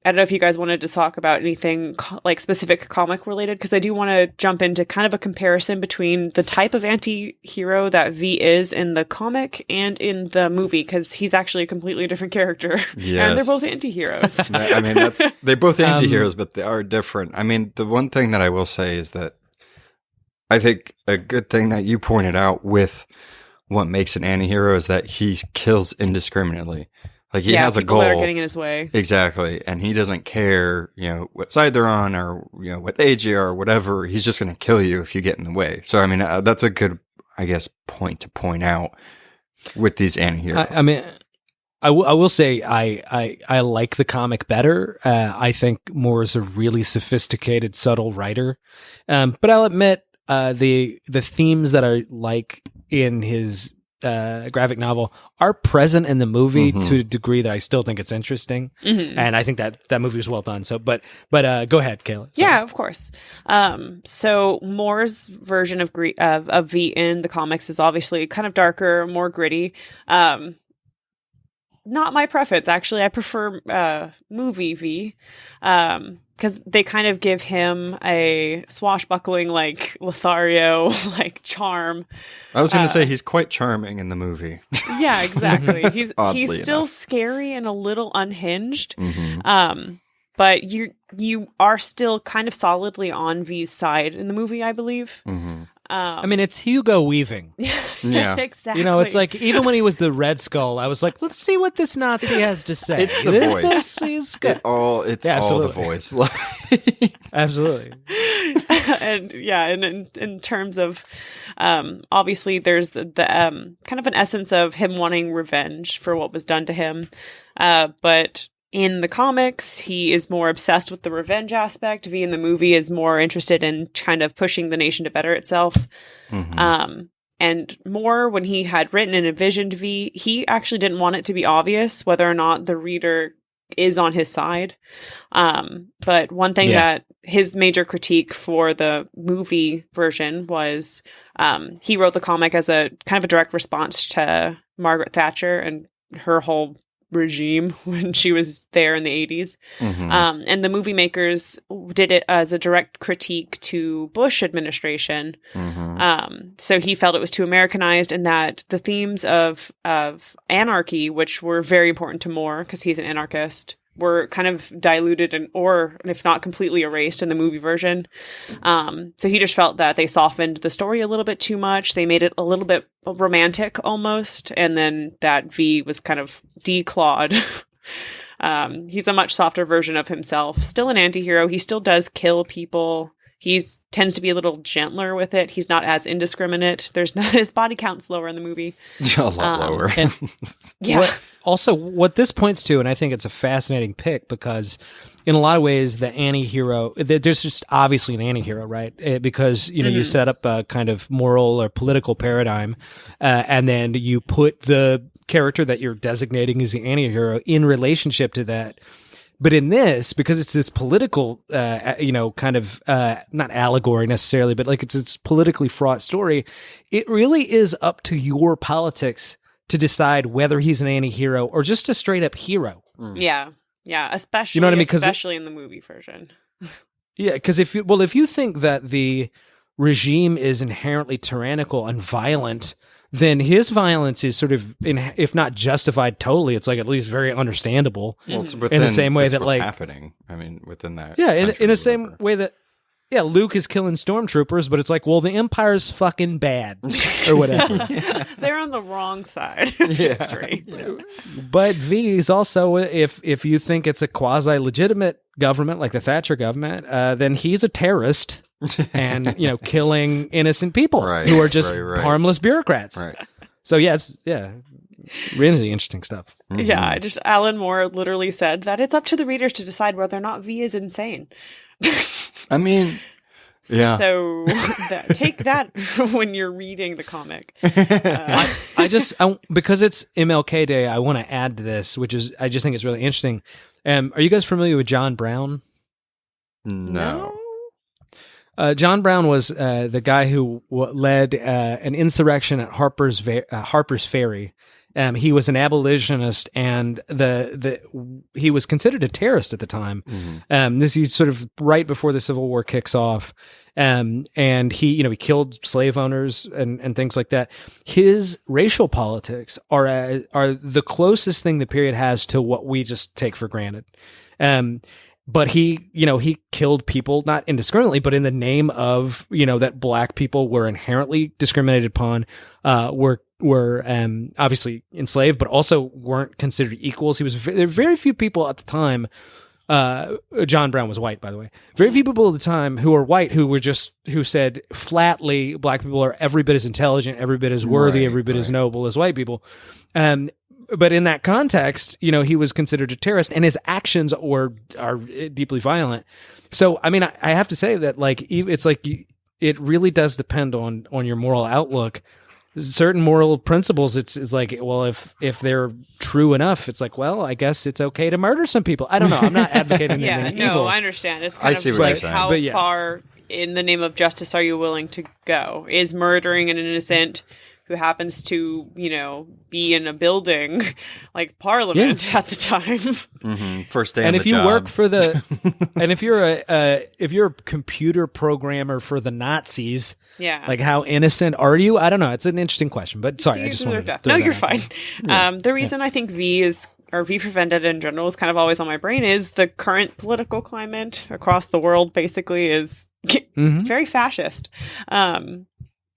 I don't know if you guys wanted to talk about anything like specific comic related, because I do want to jump into kind of a comparison between the type of anti-hero that V is in the comic and in the movie, because he's actually a completely different character. Yes. And they're both anti-heroes. I mean, they're both anti-heroes, but they are different. I mean, the one thing that I will say is that I think a good thing that you pointed out with what makes an anti-hero is that he kills indiscriminately. Like he has a goal. That are getting in his way. Exactly. And he doesn't care, what side they're on or, what age you are or whatever. He's just going to kill you if you get in the way. So, I mean, that's a good, I guess, point to point out with these anti-heroes. I mean, I will say I like the comic better. I think Moore is a really sophisticated, subtle writer. But I'll admit the themes that are like in his graphic novel are present in the movie to a degree that I still think it's interesting. And I think that movie was well done. So, but go ahead, Kayla. Sorry. Yeah, of course. So Moore's version of V in the comics is obviously kind of darker, more gritty. Not my preference, actually. I prefer movie V, because they kind of give him a swashbuckling, like, Lothario, like, charm. I was going to say he's quite charming in the movie. Yeah, exactly. He's Oddly still enough. scary and a little unhinged. But you are still kind of solidly on V's side in the movie, I believe. I mean, it's Hugo Weaving. Yeah. Exactly. You know, it's like, even when he was the Red Skull, I was like, let's see what this Nazi has to say. It's the voice. He's good. It's Yeah, all the absolutely. voice. Absolutely. And yeah, and in terms of, obviously there's the kind of an essence of him wanting revenge for what was done to him. But in the comics, he is more obsessed with the revenge aspect. V in the movie is more interested in kind of pushing the nation to better itself. And Moore, when he had written and envisioned V, he actually didn't want it to be obvious whether or not the reader is on his side. But one thing that his major critique for the movie version was he wrote the comic as a kind of a direct response to Margaret Thatcher and her whole regime when she was there in the 80s. And the movie makers did it as a direct critique to Bush administration. So he felt it was too Americanized, and that the themes of anarchy, which were very important to Moore because he's an anarchist, were kind of diluted or if not completely erased in the movie version. So he just felt that they softened the story a little bit too much. They made it a little bit romantic almost. And then that V was kind of declawed. He's a much softer version of himself. Still an antihero. He still does kill people. He tends to be a little gentler with it. He's not as indiscriminate. His body count's lower in the movie. A lot lower. And Yeah. what this points to, and I think it's a fascinating pick, because in a lot of ways, the anti-hero, there's just obviously an anti-hero, right? Because, you set up a kind of moral or political paradigm, and then you put the character that you're designating as the anti-hero in relationship to that. But in this, because it's this political, kind of, not allegory necessarily, but like it's politically fraught story, it really is up to your politics to decide whether he's an anti-hero or just a straight up hero. Yeah. Yeah. Especially, You know what I mean? 'Cause especially in the movie version. Yeah, because if you think that the regime is inherently tyrannical and violent, then his violence is sort of, if not justified totally, it's like at least very understandable. Well, it's in the same way that's that, what's like, happening. I mean, within that. yeah, in country the or same whatever. way that, yeah, Luke is killing stormtroopers, but it's like, well, the Empire's fucking bad or whatever. They're on the wrong side of history. But V is also, if you think it's a quasi legitimate government like the Thatcher government, then he's a terrorist and killing innocent people who are just right. harmless bureaucrats. Right. So it's really interesting stuff. Yeah, Alan Moore literally said that it's up to the readers to decide whether or not V is insane. I mean, yeah. So take that when you're reading the comic. Because it's MLK Day, I want to add to this, which is, I just think it's really interesting. Are you guys familiar with John Brown? No. John Brown was the guy who led an insurrection at Harper's Ferry. He was an abolitionist, and he was considered a terrorist at the time. He's sort of right before the Civil War kicks off, and he killed slave owners and things like that. His racial politics are the closest thing the period has to what we just take for granted. But he killed people, not indiscriminately, but in the name of, that black people were inherently discriminated upon, were obviously enslaved, but also weren't considered equals. There were very few people at the time. John Brown was white, by the way. Very few people at the time who were white who said flatly black people are every bit as intelligent, every bit as worthy, every bit as noble as white people. but in that context, he was considered a terrorist, and his actions are deeply violent. So, I mean, I have to say that, like, it's like it really does depend on your moral outlook. Certain moral principles, it's like, well, if they're true enough, it's like, well, I guess it's okay to murder some people. I don't know. I'm not advocating anything evil. I understand. It's kind I see of what like you're saying. how far in the name of justice are you willing to go? Is murdering an innocent who happens to, be in a building like Parliament at the time. First day and on if the you job. work for the, and if you're a computer programmer for the Nazis, like how innocent are you? I don't know. It's an interesting question, but sorry, I just wanted to throw No, that you're out fine. The reason I think V for Vendetta in general is kind of always on my brain is the current political climate across the world basically is very fascist.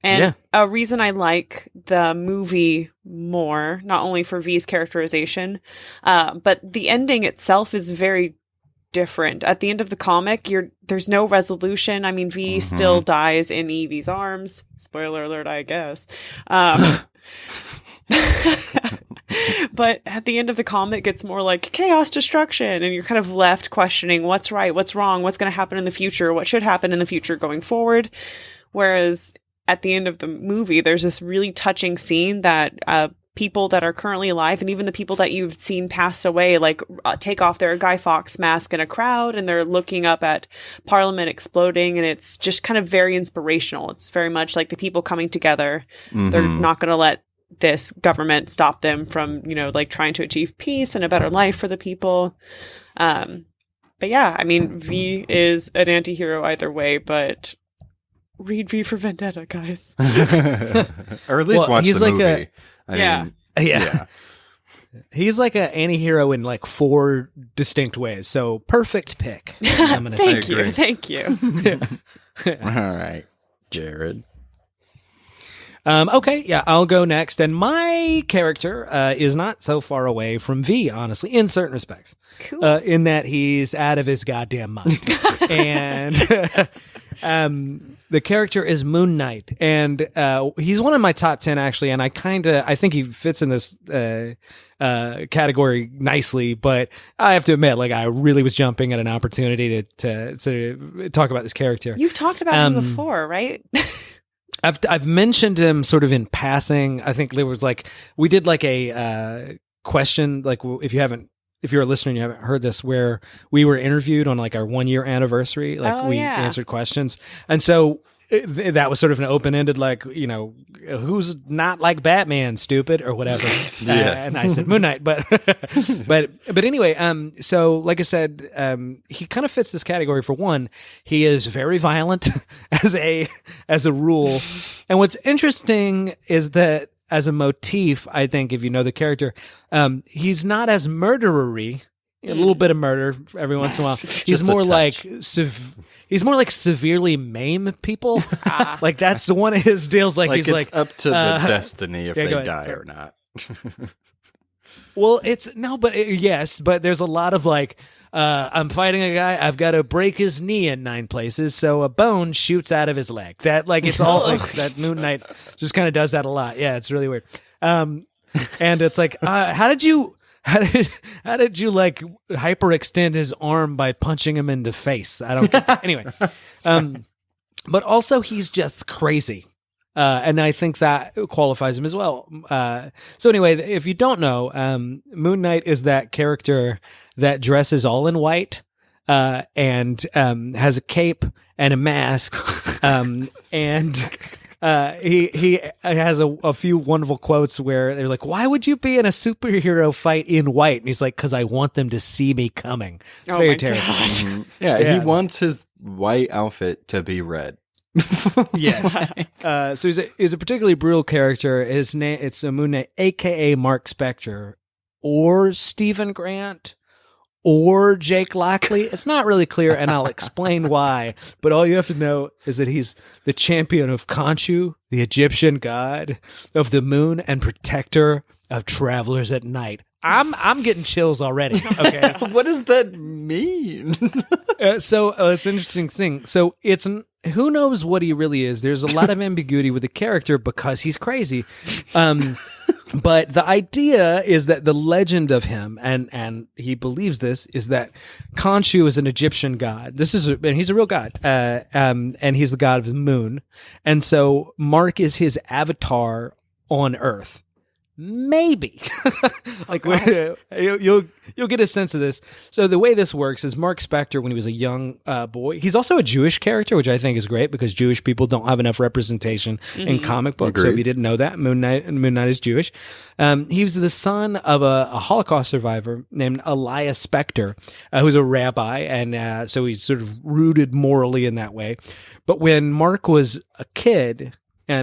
And a reason I like the movie more, not only for V's characterization, but the ending itself is very different. At the end of the comic, there's no resolution. I mean, V still dies in Evie's arms. Spoiler alert, I guess. But at the end of the comic, it's more like chaos destruction, and you're kind of left questioning what's right, what's wrong, what's going to happen in the future, what should happen in the future going forward. Whereas at the end of the movie, there's this really touching scene that people that are currently alive, and even the people that you've seen pass away, like take off their Guy Fawkes mask in a crowd, and they're looking up at Parliament exploding, and it's just kind of very inspirational. It's very much like the people coming together. They're not going to let this government stop them from, like trying to achieve peace and a better life for the people. But yeah, I mean, V is an anti-hero either way, but read V for Vendetta, guys. Or at least watch the movie. Yeah. He's like an anti-hero in like 4 distinct ways. So perfect pick. I'm gonna Thank you. All right, Jared. Okay, yeah, I'll go next. And my character is not so far away from V, honestly, in certain respects. Cool. In that he's out of his goddamn mind. And the character is Moon Knight. And he's one of my top 10, actually. And I think he fits in this category nicely. But I have to admit, like, I really was jumping at an opportunity to talk about this character. You've talked about him before, right? I've mentioned him sort of in passing. I think there was like, we did like a question, like if you're a listener and you haven't heard this, where we were interviewed on like our 1-year anniversary, like answered questions. And so that was sort of an open-ended, like, who's not like Batman, stupid, or whatever. And I said Moon Knight, but anyway, so like I said, he kind of fits this category. For one, he is very violent as a rule. And what's interesting is that as a motif, I think if you know the character, he's not as murderer-y. A little bit of murder every once in a while. He's more like severely maim people. Like that's one of his deals. Like he's it's like up to the destiny if they die or not. Well, but there's a lot of like, I'm fighting a guy, I've got to break his knee in 9 places, so a bone shoots out of his leg. That like it's all like, that Moon Knight just kind of does that a lot. Yeah, it's really weird. And it's like, how did you like hyperextend his arm by punching him in the face? I don't. Anyway, but also he's just crazy, and I think that qualifies him as well. So anyway, if you don't know, Moon Knight is that character that dresses all in white, and has a cape and a mask, and. He has a few wonderful quotes where they're like, "Why would you be in a superhero fight in white?" And he's like, "Because I want them to see me coming." It's very terrifying. Yeah, he wants his white outfit to be red. Yes. So he's a particularly brutal character. His name, it's a Moon Knight, aka Mark Spector, or Stephen Grant, or Jake Lockley. It's not really clear, and I'll explain why. But all you have to know is that he's the champion of Khonshu, the Egyptian god of the moon and protector of travelers at night. I'm getting chills already. Okay, what does that mean? So it's an interesting thing. So it's who knows what he really is. There's a lot of ambiguity with the character because he's crazy. But the idea is that the legend of him, and he believes this, is that Khonshu is an Egyptian god. And he's a real god. And he's the god of the moon. And so Mark is his avatar on Earth. Maybe. Like you'll get a sense of this. So the way this works is Mark Spector, when he was a young boy, he's also a Jewish character, which I think is great because Jewish people don't have enough representation in comic books. So if you didn't know that, Moon Knight is Jewish. He was the son of a Holocaust survivor named Elias Spector, who's a rabbi, and so he's sort of rooted morally in that way. But when Mark was a kid,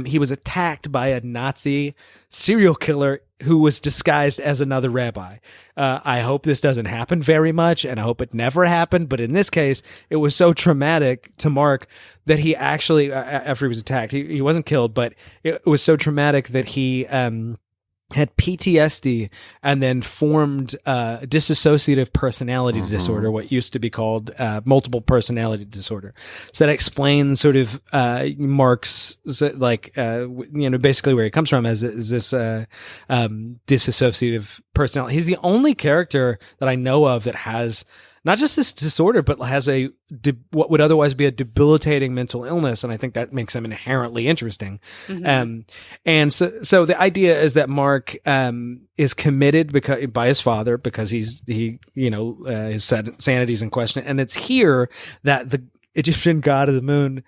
he was attacked by a Nazi serial killer who was disguised as another rabbi. I hope this doesn't happen very much, and I hope it never happened. But in this case, it was so traumatic to Mark that he actually, after he was attacked, he wasn't killed, but it was so traumatic that he had PTSD and then formed dissociative personality disorder, what used to be called multiple personality disorder. So that explains sort of Mark's basically where he comes from as this dissociative personality. He's the only character that I know of that has not just this disorder, but has what would otherwise be a debilitating mental illness, and I think that makes him inherently interesting. And so the idea is that Mark is committed by his father because his sanity is in question, and it's here that the Egyptian god of the moon.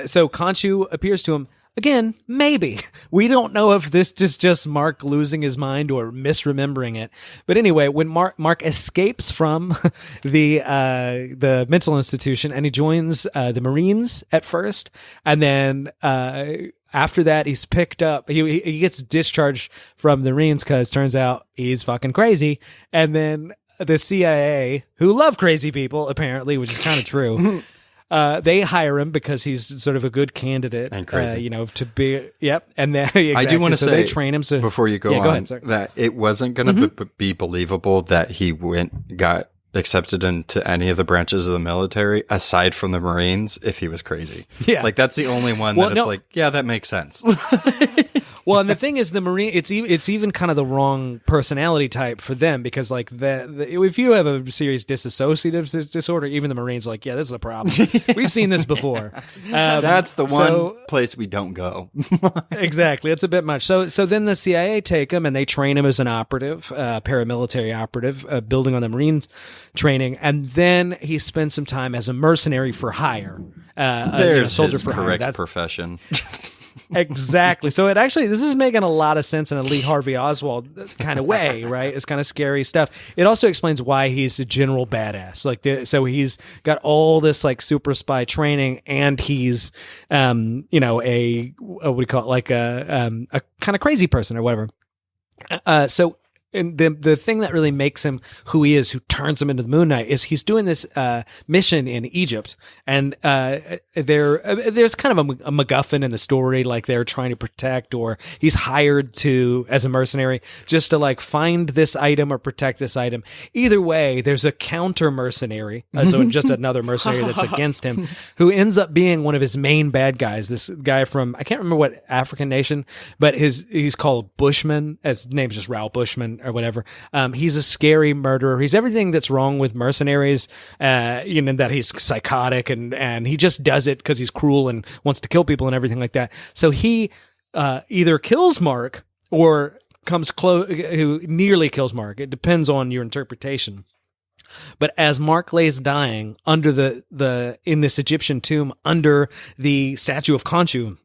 So Khonshu appears to him. Again, maybe. We don't know if this is just Mark losing his mind or misremembering it. But anyway, when Mark escapes from the mental institution and he joins the Marines at first, and then after that he's picked up. He gets discharged from the Marines because turns out he's fucking crazy. And then the CIA, who love crazy people apparently, which is kind of true. They hire him because he's sort of a good candidate, and crazy. To be. Yep, and then exactly. I do want to say they train him. So before you go on, that it wasn't going to be believable that he got accepted into any of the branches of the military aside from the Marines if he was crazy. Yeah, like that's the only one that makes sense. Well, and the thing is, the Marine, it's even kind of the wrong personality type for them because, like, if you have a serious dissociative disorder, even the Marines are like, yeah, this is a problem. We've seen this before. That's the one place we don't go. Exactly. It's a bit much. So then the CIA take him and they train him as an operative, paramilitary operative, building on the Marines training. And then he spends some time as a mercenary for hire. There's soldier his for correct hire. profession. Exactly. So this is making a lot of sense in a Lee Harvey Oswald kind of way, right? It's kind of scary stuff. It also explains why he's a general badass. So he's got all this like super spy training, and he's, what do you call it? Like a kind of crazy person or whatever. And the thing that really makes him who he is, who turns him into the Moon Knight, is he's doing this mission in Egypt, and there's kind of a MacGuffin in the story, like they're trying to protect, or he's hired as a mercenary just to like find this item or protect this item. Either way, there's a counter mercenary, so just another mercenary that's against him, who ends up being one of his main bad guys. This guy from I can't remember what African nation, but he's called Bushman. His name's just Raoul Bushman. Or whatever. He's a scary murderer. He's everything that's wrong with mercenaries. That he's psychotic and he just does it because he's cruel and wants to kill people and everything like that. So he either kills Mark or comes close, who nearly kills Mark. It depends on your interpretation. But as Mark lays dying under in this Egyptian tomb under the statue of Khonshu,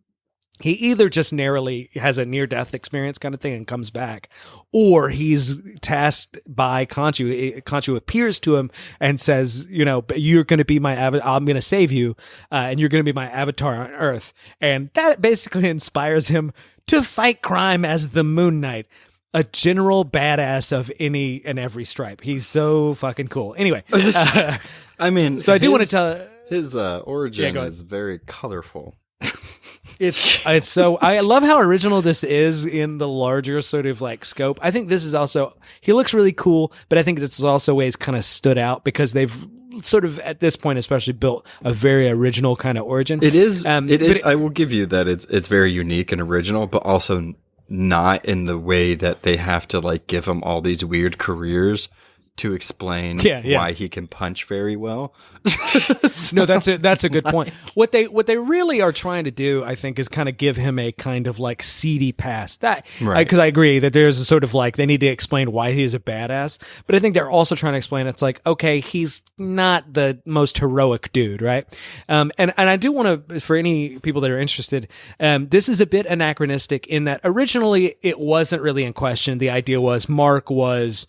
he either just narrowly has a near-death experience kind of thing and comes back, or he's tasked by Khonshu. Khonshu appears to him and says, you're going to be my I'm going to save you, and you're going to be my avatar on Earth. And that basically inspires him to fight crime as the Moon Knight, a general badass of any and every stripe. He's so fucking cool. Anyway. I mean, so I do want to tell... His origin is very colorful. It's so I love how original this is in the larger sort of like scope. I think this is also, he looks really cool, but I think this is also ways kind of stood out because they've sort of at this point especially built a very original kind of origin. It is. I will give you that it's very unique and original, but also not in the way that they have to like give him all these weird careers to explain why he can punch very well. No, that's a good point. What they really are trying to do, I think, is kind of give him a kind of like seedy past. That because I agree that there's a sort of like they need to explain why he is a badass, but I think they're also trying to explain it's like, okay, he's not the most heroic dude, right? And I do want to, for any people that are interested, this is a bit anachronistic in that originally it wasn't really in question. The idea was Mark was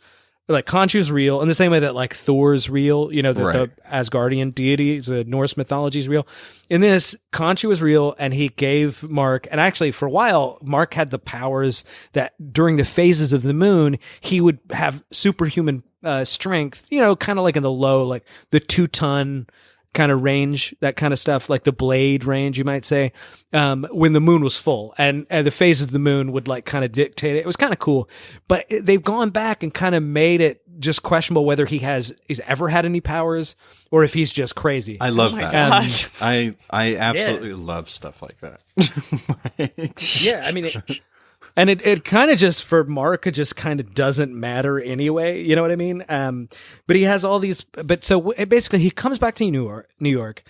like Khonshu's real in the same way that like Thor's real, you know, the Asgardian deity, the Norse mythology is real. In this, Khonshu was real, and he gave Mark, and actually for a while, Mark had the powers that during the phases of the moon, he would have superhuman strength, you know, kind of like in the low, like the 2-ton kind of range, that kind of stuff, like the blade range, you might say, when the moon was full, and the phases of the moon would like kind of dictate it. It was kind of cool, but they've gone back and kind of made it just questionable whether he's ever had any powers or if he's just crazy. I love that. I absolutely love stuff like that. Yeah, I mean, and it kind of just for Mark, it just kind of doesn't matter anyway. You know what I mean? But he has all these. But so basically, he comes back to New York.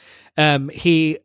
He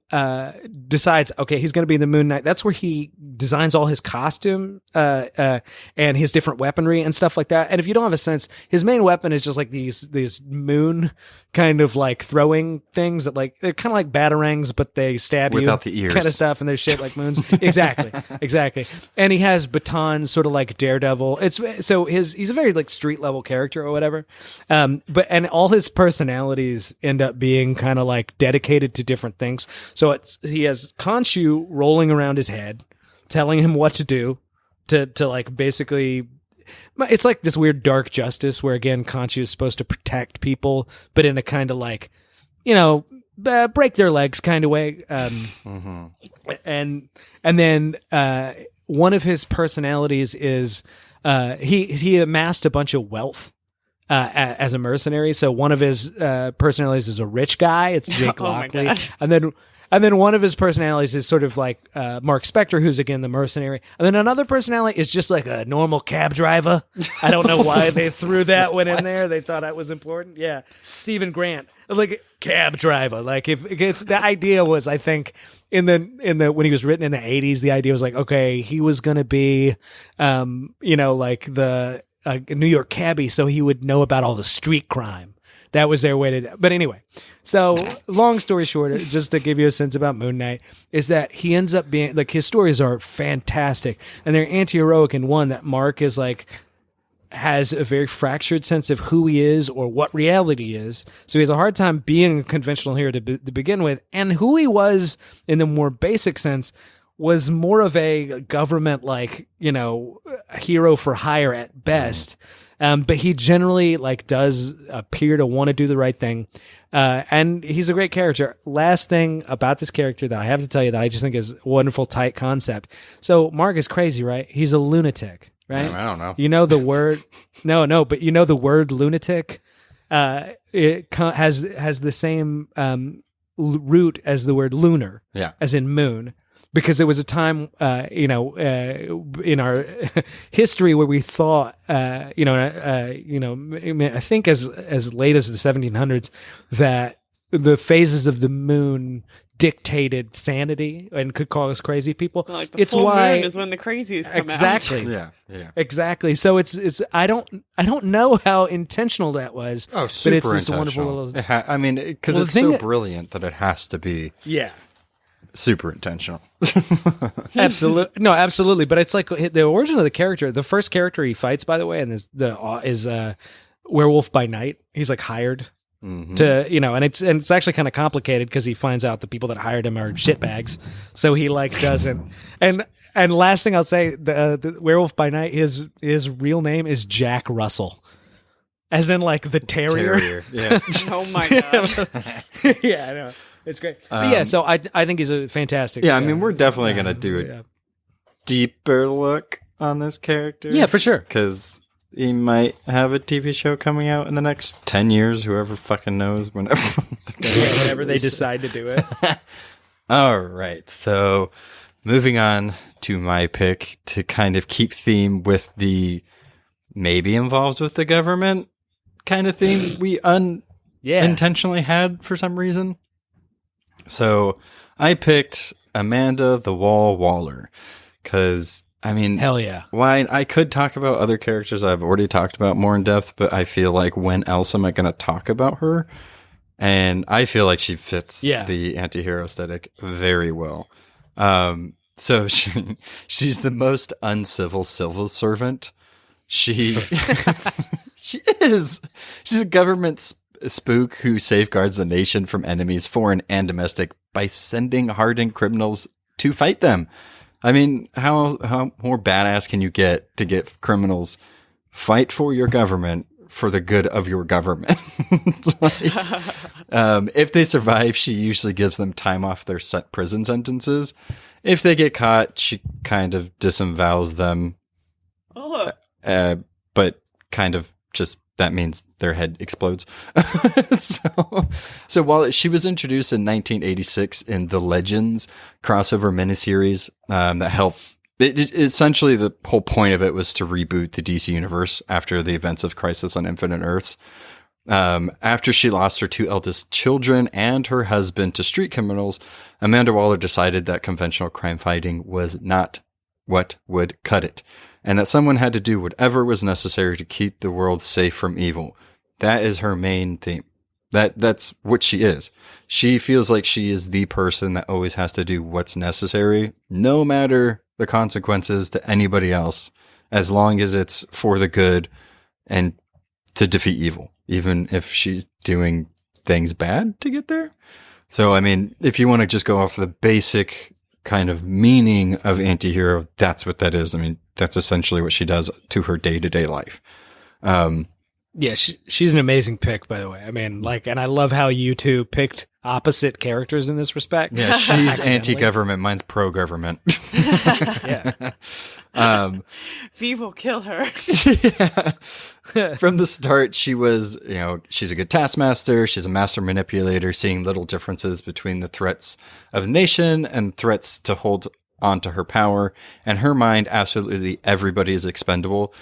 decides, okay, he's going to be the Moon Knight. That's where he designs all his costume and his different weaponry and stuff like that. And if you don't have a sense, his main weapon is just like these moon kind of like throwing things that like they're kind of like batarangs, but they stab you without the ears, kind of stuff, and they're shaped like moons. Exactly. And he has batons, sort of like Daredevil. He's a very like street level character or whatever. But all his personalities end up being kind of like dedicated to different things. So he has Khonshu rolling around his head, telling him what to do to like basically. It's like this weird dark justice where again Khonshu is supposed to protect people, but in a kind of like, you know, break their legs kind of way. And then one of his personalities is he amassed a bunch of wealth. As a mercenary, so one of his personalities is a rich guy. It's Jake Lockley, and then one of his personalities is sort of like Mark Spector, who's again the mercenary, and then another personality is just like a normal cab driver. I don't know why they threw that one in there. They thought that was important. Yeah, Stephen Grant, like cab driver. Like if it's the idea was, I think in the when he was written in the 80s, the idea was like, okay, he was gonna be, you know, like the New York cabbie, so he would know about all the street crime. That was their way to do it. But anyway, so long story short, just to give you a sense about Moon Knight, is that he ends up being, like, his stories are fantastic, and they're anti-heroic in one that Mark is like, has a very fractured sense of who he is or what reality is. So he has a hard time being a conventional hero to begin with, and who he was in the more basic sense was more of a government, like, you know, hero for hire at best. But he generally like does appear to want to do the right thing. And he's a great character. Last thing about this character that I have to tell you that I just think is a wonderful, tight concept. So Mark is crazy, right? He's a lunatic, right? I don't know. You know the word? No, but you know the word lunatic? It has the same root as the word lunar, as in moon. Because there was a time, in our history where we thought, I think as late as the 1700s, that the phases of the moon dictated sanity and could cause crazy people. Like the full moon is when the crazies come out. Yeah. Exactly. So it's I don't know how intentional that was. Oh, super but it's this intentional. Wonderful little. Because it's so brilliant that it has to be. Yeah. Super intentional. Absolutely. But it's like the origin of the character. The first character he fights, by the way, and is Werewolf by Night. He's like hired to, you know, and it's actually kind of complicated because he finds out the people that hired him are shitbags. So he like doesn't. And last thing I'll say, the Werewolf by Night, his real name is Jack Russell. As in like the terrier. Yeah. Oh my god. Yeah, I know. It's great. But yeah, so I think he's a fantastic. Yeah, I mean, we're definitely going to do a deeper look on this character. Yeah, for sure. Because he might have a TV show coming out in the next 10 years, whoever fucking knows, whenever they decide to do it. All right, so moving on to my pick to kind of keep theme with the maybe involved with the government kind of theme we intentionally had for some reason. So I picked Amanda the Wall Waller because, I mean, hell yeah. Why I could talk about other characters I've already talked about more in depth, but I feel like when else am I going to talk about her? And I feel like she fits the antihero aesthetic very well. So she's the most uncivil civil servant. She is. She's a government spook who safeguards the nation from enemies, foreign and domestic, by sending hardened criminals to fight them. I mean, how more badass can you get to get criminals fight for your government for the good of your government? If they survive, she usually gives them time off their prison sentences. If they get caught, she kind of disavows them. But kind of just that means their head explodes. So while she was introduced in 1986 in the Legends crossover miniseries, that helped. Essentially, the whole point of it was to reboot the DC universe after the events of Crisis on Infinite Earths. After she lost her 2 eldest children and her husband to street criminals, Amanda Waller decided that conventional crime fighting was not what would cut it, and that someone had to do whatever was necessary to keep the world safe from evil. That is her main theme. That's what she is. She feels like she is the person that always has to do what's necessary, no matter the consequences to anybody else, as long as it's for the good and to defeat evil, even if she's doing things bad to get there. So, I mean, if you want to just go off the basic kind of meaning of antihero, that's what that is. I mean, that's essentially what she does to her day-to-day life. Yeah, she's an amazing pick, by the way. I mean, and I love how you two picked opposite characters in this respect. Yeah, she's anti-government, mine's pro-government. Yeah. V will kill her. Yeah. From the start, she was, she's a good taskmaster. She's a master manipulator, seeing little differences between the threats of the nation and threats to hold on to her power. And her mind, absolutely everybody is expendable.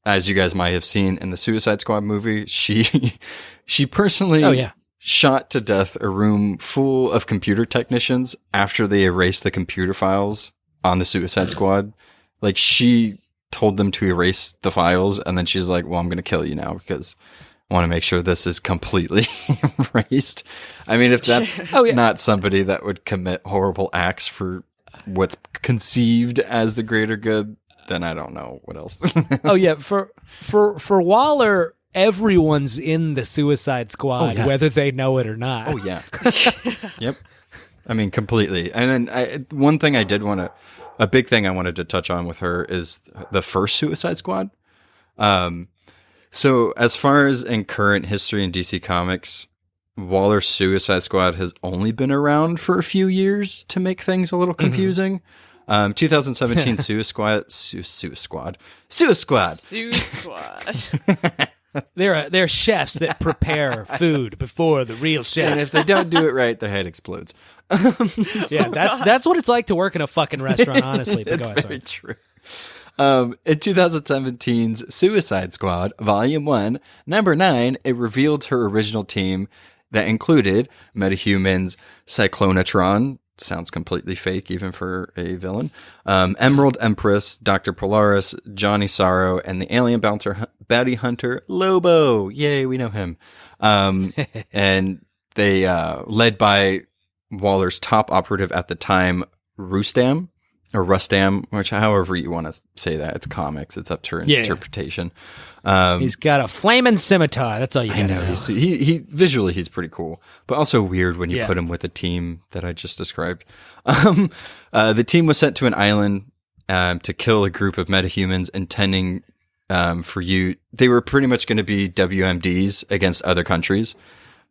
As you guys might have seen in the Suicide Squad movie, she personally shot to death a room full of computer technicians after they erased the computer files on the Suicide Squad. Like, she told them to erase the files, and then she's like, well, I'm going to kill you now because I want to make sure this is completely erased. I mean, if that's not somebody that would commit horrible acts for what's conceived as the greater good, then I don't know what else. Oh yeah, for Waller, everyone's in the Suicide Squad, whether they know it or not. Oh yeah. Yep. I mean, completely. And then one thing a big thing I wanted to touch on with her is the first Suicide Squad. So as far as in current history in DC Comics, Waller's Suicide Squad has only been around for a few years to make things a little confusing. 2017 Suicide Squad. They're chefs that prepare food before the real chefs. And if they don't do it right, their head explodes. Yeah, that's what it's like to work in a fucking restaurant, honestly. It's very true. In 2017's Suicide Squad, Volume 1, Number 9, it revealed her original team that included metahumans Cyclonatron, sounds completely fake even for a villain, Emerald Empress, Dr. Polaris, Johnny Sorrow, and the alien bounty hunter Lobo. Yay, we know him. And they led by Waller's top operative at the time, Rustam, which however you want to say that. It's comics. It's up to interpretation. He's got a flaming scimitar. That's all you gotta know. He visually he's pretty cool, but also weird when you put him with a team that I just described. The team was sent to an island to kill a group of metahumans intending they were pretty much going to be WMDs against other countries.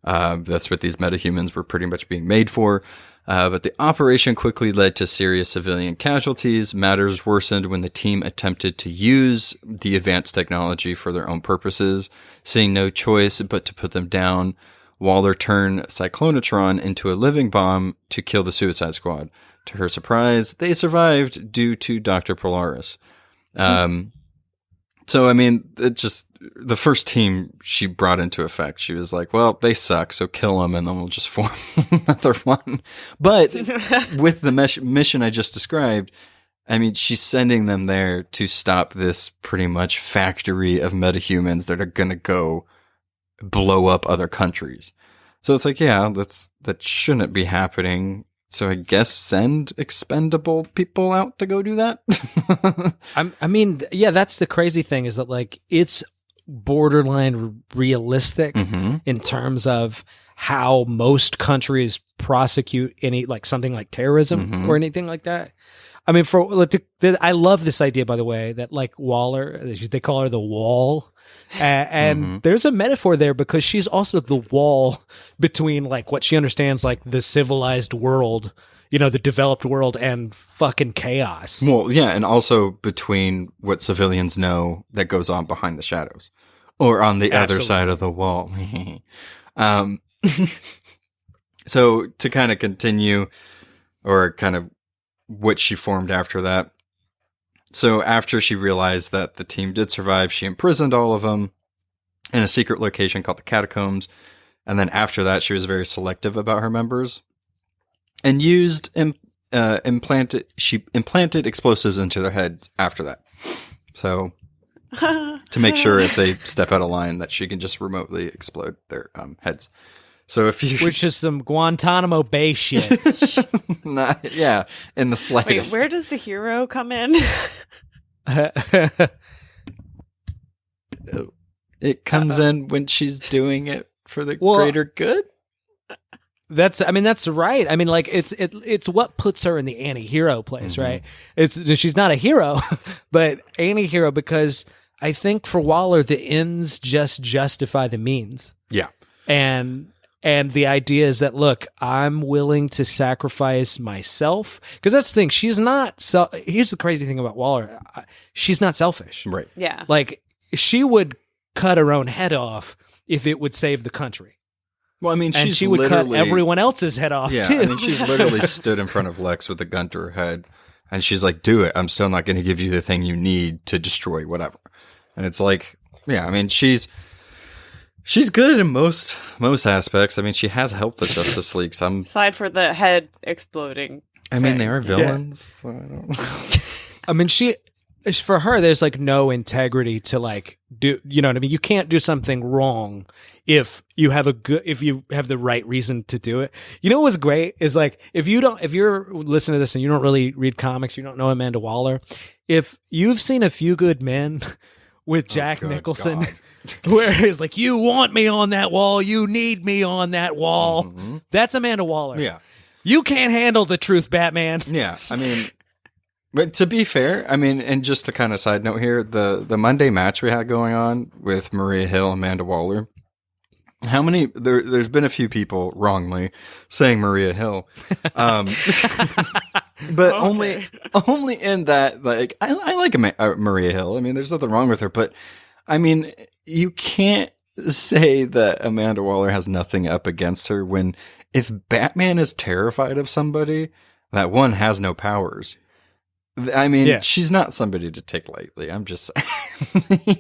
That's what these metahumans were pretty much being made for. But the operation quickly led to serious civilian casualties. Matters worsened when the team attempted to use the advanced technology for their own purposes. Seeing no choice but to put them down, Waller turned Cyclonatron into a living bomb to kill the Suicide Squad. To her surprise, they survived due to Dr. Polaris. So, I mean, it just, the first team she brought into effect, she was like, well, they suck, so kill them, and then we'll just form another one. But with the mission I just described, I mean, she's sending them there to stop this pretty much factory of metahumans that are going to go blow up other countries. So it's like, yeah, that shouldn't be happening. So I guess send expendable people out to go do that. I mean, yeah, that's the crazy thing is that like it's borderline realistic in terms of how most countries prosecute any like something like terrorism or anything like that. I mean, I love this idea, by the way, that like Waller, they call her the Wall. And there's a metaphor there because she's also the wall between like what she understands like the civilized world, you know, the developed world and fucking chaos. Well, yeah, and also between what civilians know that goes on behind the shadows or on the other side of the wall. So to kind of continue or kind of what she formed after that. So after she realized that the team did survive, she imprisoned all of them in a secret location called the Catacombs. And then after that, she was very selective about her members and implanted explosives into their heads after that. So to make sure if they step out of line that she can just remotely explode their heads. So if you, which is some Guantanamo Bay shit. Yeah, in the slightest. Wait, where does the hero come in? It comes in when she's doing it for the greater good. That's right. I mean, like it's what puts her in the antihero place, right? She's not a hero, but antihero because I think for Waller the ends just justify the means. Yeah, and the idea is that, look, I'm willing to sacrifice myself. Because that's the thing. She's not... Here's the crazy thing about Waller. She's not selfish. Right. Yeah. Like, she would cut her own head off if it would save the country. Well, I mean, and she would cut everyone else's head off, too. I mean, she's literally stood in front of Lex with a gun to her head. And she's like, do it. I'm still not going to give you the thing you need to destroy whatever. And it's like, yeah, I mean, She's good in most aspects. I mean, she has helped the Justice League some. Aside for the head exploding. I mean, they are villains. Yeah. So I don't know. I mean, for her, there's like no integrity to like do. You know what I mean? You can't do something wrong if you have the right reason to do it. You know what's great is like if you're listening to this and you don't really read comics, you don't know Amanda Waller. If you've seen A Few Good Men with Jack Nicholson. God. Where it's like, you want me on that wall, you need me on that wall. That's Amanda Waller. Yeah. You can't handle the truth, Batman. Yeah. I mean, but to be fair, I mean, and just to kind of side note here, the Monday match we had going on with Maria Hill and Amanda Waller, there's been a few people wrongly saying Maria Hill. But only in that, like, I like Maria Hill. I mean, there's nothing wrong with her, but I mean, you can't say that Amanda Waller has nothing up against her when if Batman is terrified of somebody, that one has no powers. I mean, she's not somebody to take lightly. I'm just saying.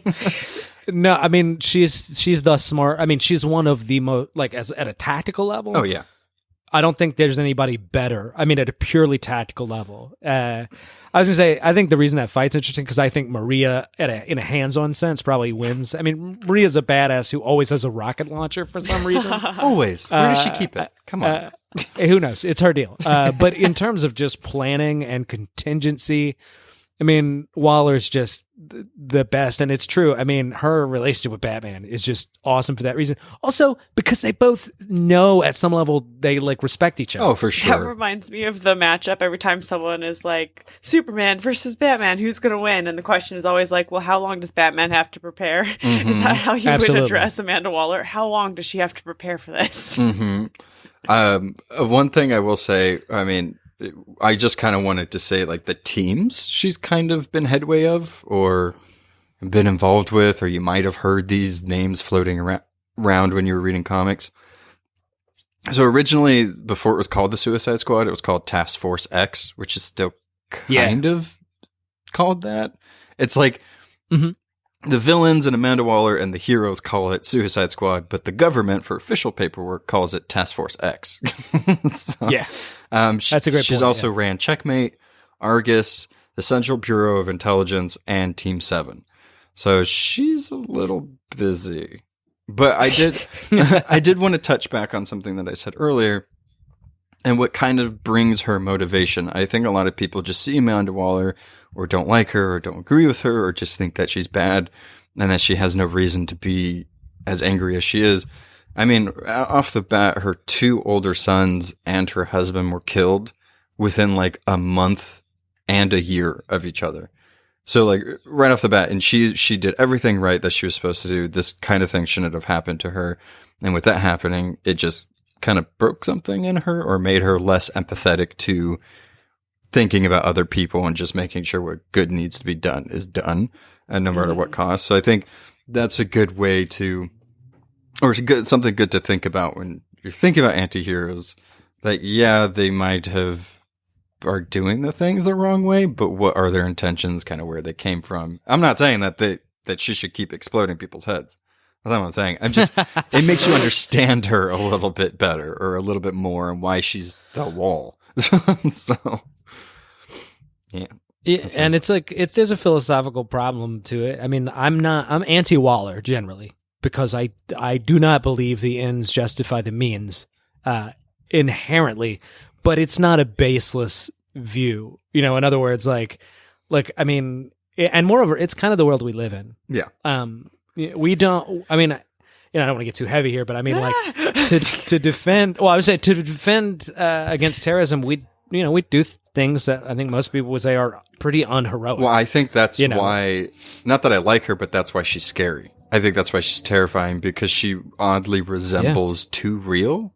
No, I mean, she's the smart. I mean, she's one of the most, like, at a tactical level. Oh, yeah. I don't think there's anybody better. I mean, at a purely tactical level. I was going to say, I think the reason that fight's interesting because I think Maria, in a hands-on sense, probably wins. I mean, Maria's a badass who always has a rocket launcher for some reason. Always. Where does she keep it? Come on. Who knows? It's her deal. But in terms of just planning and contingency, I mean, Waller's just the best, and it's true. I mean, her relationship with Batman is just awesome for that reason. Also, because they both know at some level they like respect each other. Oh, for sure. That reminds me of the matchup every time someone is like, Superman versus Batman, who's going to win? And the question is always like, well, how long does Batman have to prepare? Is that how you would address Amanda Waller? How long does she have to prepare for this? One thing I will say, I mean, I just kind of wanted to say, like, the teams she's kind of been headway of or been involved with, or you might have heard these names floating around when you were reading comics. So originally, before it was called the Suicide Squad, it was called Task Force X, which is still kind of called that. It's like the villains and Amanda Waller and the heroes call it Suicide Squad, but the government for official paperwork calls it Task Force X. So, that's a great She's point, also ran Checkmate, Argus, the Central Bureau of Intelligence, and Team 7. So she's a little busy. But I did want to touch back on something that I said earlier and what kind of brings her motivation. I think a lot of people just see Amanda Waller or don't like her or don't agree with her or just think that she's bad and that she has no reason to be as angry as she is. I mean, off the bat, her 2 older sons and her husband were killed within like a month and a year of each other. So like right off the bat, and she did everything right that she was supposed to do. This kind of thing shouldn't have happened to her. And with that happening, it just kind of broke something in her or made her less empathetic to thinking about other people and just making sure what good needs to be done is done, and no matter what cost. So I think that's a good way to, or something good to think about when you're thinking about antiheroes. Like, yeah, they might are doing the things the wrong way, but what are their intentions, kind of where they came from. I'm not saying that she should keep exploding people's heads. That's not what I'm saying. I'm just, it makes you understand her a little bit better or a little bit more and why she's the wall. So, yeah. And it's like, there's a philosophical problem to it. I mean, I'm anti-Waller generally because I do not believe the ends justify the means, inherently. But it's not a baseless view, in other words, like, I mean, and moreover, it's kind of the world we live in. Yeah. We don't, I mean, I don't want to get too heavy here, but I mean, like to defend, well, I would say to defend, against terrorism, we do things that I think most people would say are pretty unheroic. Well, I think that's why, not that I like her, but that's why she's scary. I think that's why she's terrifying because she oddly resembles Too Real.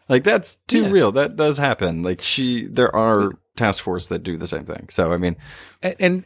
Like that's too real. That does happen. Like there are task force that do the same thing. So, I mean, and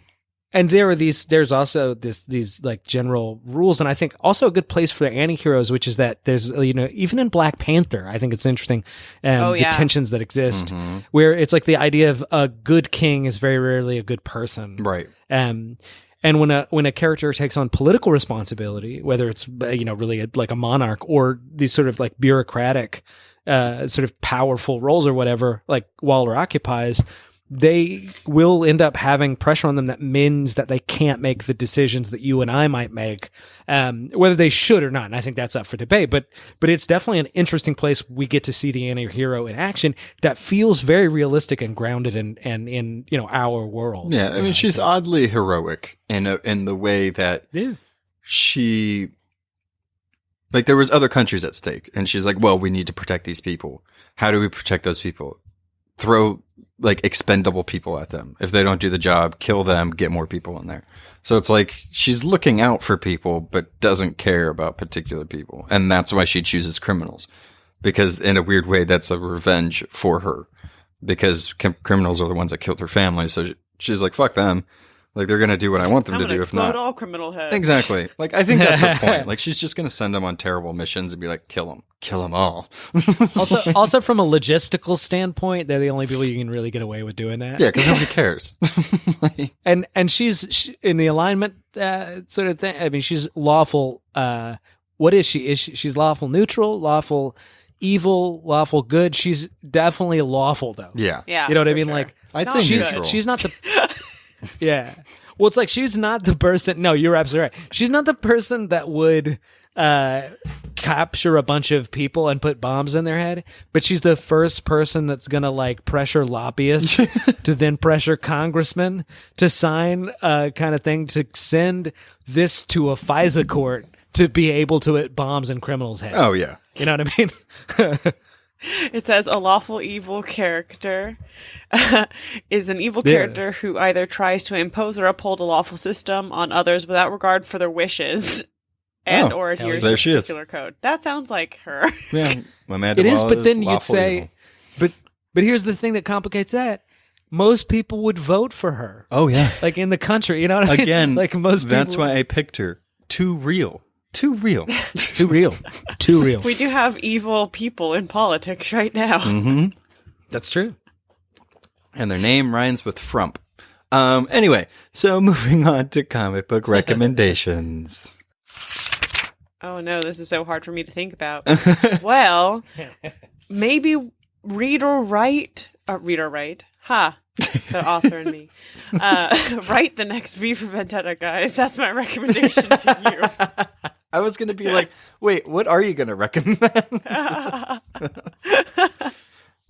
there's also these like general rules. And I think also a good place for the antiheroes, which is that there's, even in Black Panther, I think it's interesting. The tensions that exist where it's like the idea of a good king is very rarely a good person. Right. And when a character takes on political responsibility, whether it's, really like a monarch or these sort of like bureaucratic, sort of powerful roles or whatever, like Waller occupies, they will end up having pressure on them that means that they can't make the decisions that you and I might make, whether they should or not. And I think that's up for debate, but it's definitely an interesting place. We get to see the anti-hero in action that feels very realistic and grounded in our world. Yeah. I mean, she's oddly heroic in the way that she, like, there was other countries at stake, and she's like, well, we need to protect these people. How do we protect those people? Throw, like, expendable people at them. If they don't do the job, kill them, get more people in there. So it's like, she's looking out for people, but doesn't care about particular people. And that's why she chooses criminals. Because in a weird way, that's a revenge for her. Because criminals are the ones that killed her family. So she's like, fuck them. Like, they're going to do what I want them to do. If not, all criminal heads. Exactly. Like, I think that's her point. Like, she's just going to send them on terrible missions and be like, kill them all. also, from a logistical standpoint, they're the only people you can really get away with doing that. Yeah, because nobody cares. And she's in the alignment sort of thing. I mean, she's lawful. What is she? She's lawful neutral, lawful evil, lawful good. She's definitely lawful, though. Yeah. You know what I mean? Sure. Like, I'd say neutral. She's not the. Yeah. Well, it's like she's not the person. No, you're absolutely right. She's not the person that would capture a bunch of people and put bombs in their head, but she's the first person that's going to like pressure lobbyists to then pressure congressmen to sign a kind of thing to send this to a FISA court to be able to hit bombs in criminals' heads. Oh, yeah. You know what I mean? It says a lawful evil character is an evil character who either tries to impose or uphold a lawful system on others without regard for their wishes and or adheres to a particular code. That sounds like her. Yeah, Amanda it is, Waller but then you'd lawful say, evil. but here's the thing that complicates that. Most people would vote for her. Oh, yeah. Like in the country, you know what I mean? Again, like most people. That's why I picked her. Too real. too real. Too real. Too real. We do have evil people in politics right now. Mm-hmm. That's true. And their name rhymes with frump. Anyway, so moving on to comic book recommendations. Oh no, this is so hard for me to think about. Well, maybe read or write. Ha. The author and me. Write the next V for Vendetta, guys. That's my recommendation to you. I was going to be like, wait, what are you going to recommend?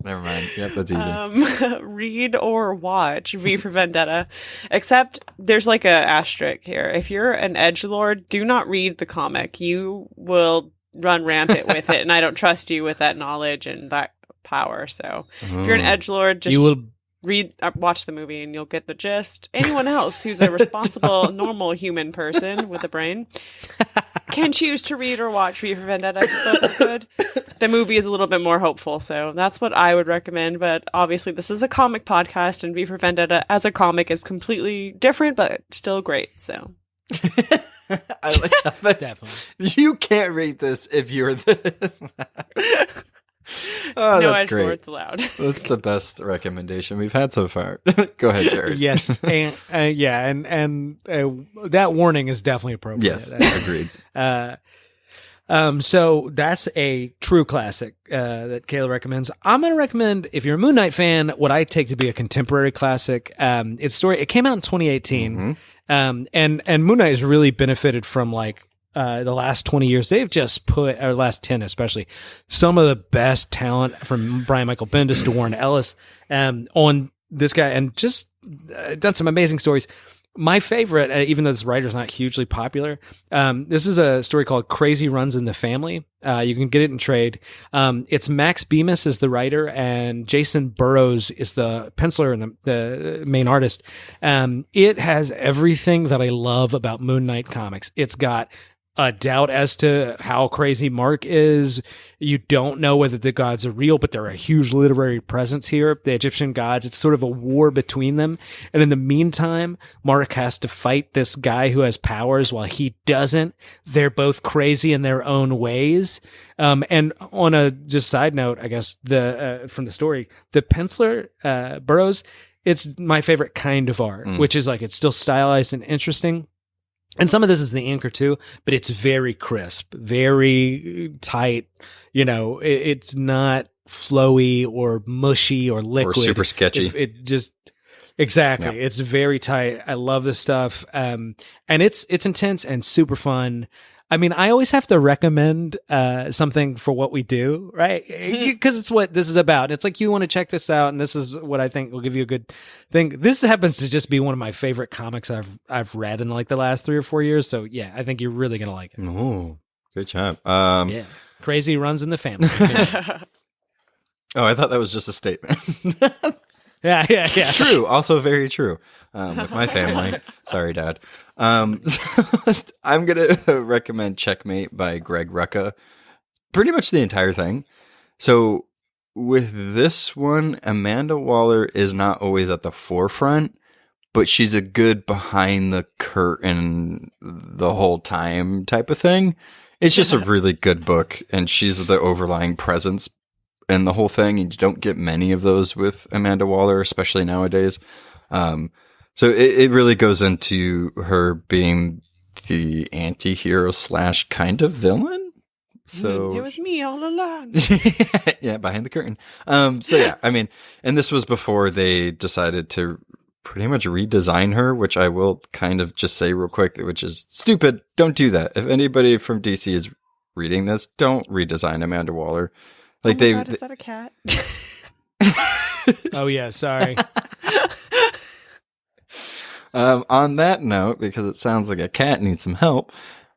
Never mind. Yep, that's easy. Read or watch V for Vendetta. Except there's like a asterisk here. If you're an edgelord, do not read the comic. You will run rampant with it, and I don't trust you with that knowledge and that power. So if you're an edgelord, just watch the movie and you'll get the gist. Anyone else who's a responsible, normal human person with a brain can choose to read or watch V for Vendetta. It's both good. The movie is a little bit more hopeful, so that's what I would recommend. But obviously, this is a comic podcast, and V for Vendetta as a comic is completely different, but still great. So, I like that. Definitely. You can't read this if you're this. Oh, no that's edge great. lords allowed. That's the best recommendation we've had so far. Go ahead, Jared. Yes, and that warning is definitely appropriate. Yes, agreed. So that's a true classic that Kayla recommends. I'm going to recommend, if you're a Moon Knight fan, what I take to be a contemporary classic. It came out in 2018, and Moon Knight has really benefited from like the last 20 years. They've just put, or last 10 especially, some of the best talent from Brian Michael Bendis to Warren Ellis on this guy, and just done some amazing stories. My favorite, even though this writer's not hugely popular, this is a story called Crazy Runs in the Family. You can get it in trade. It's Max Bemis is the writer, and Jason Burrows is the penciler and the main artist. It has everything that I love about Moon Knight comics. It's got a doubt as to how crazy Mark is. You don't know whether the gods are real, but they're a huge literary presence here. The Egyptian gods, it's sort of a war between them. And in the meantime, Mark has to fight this guy who has powers while he doesn't. They're both crazy in their own ways. And on a just side note, I guess, from the story, the penciler, Burroughs, it's my favorite kind of art, which is like, it's still stylized and interesting. And some of this is the inker too, but it's very crisp, very tight. You know, it's not flowy or mushy or liquid. Or super sketchy. It just, exactly. Yeah. It's very tight. I love this stuff. And it's intense and super fun. I mean, I always have to recommend something for what we do, right? Because it's what this is about. It's like, you want to check this out, and this is what I think will give you a good thing. This happens to just be one of my favorite comics I've read in like the last 3 or 4 years. So yeah, I think you're really gonna like it. Oh, good job. Yeah, Crazy Runs in the Family. Oh, I thought that was just a statement. Yeah. True. Also very true. With my family. Sorry, Dad. So I'm going to recommend Checkmate by Greg Rucka. Pretty much the entire thing. So with this one, Amanda Waller is not always at the forefront, but she's a good behind the curtain the whole time type of thing. It's just a really good book, and she's the overlying presence in the whole thing, and you don't get many of those with Amanda Waller, especially nowadays. So it really goes into her being the anti-hero / kind of villain. So it was me all along. Yeah, behind the curtain. So yeah, I mean, and this was before they decided to pretty much redesign her, which I will kind of just say real quick, which is stupid. Don't do that. If anybody from DC is reading this, don't redesign Amanda Waller. Like God, is that a cat? Oh yeah, sorry. On that note, because it sounds like a cat needs some help,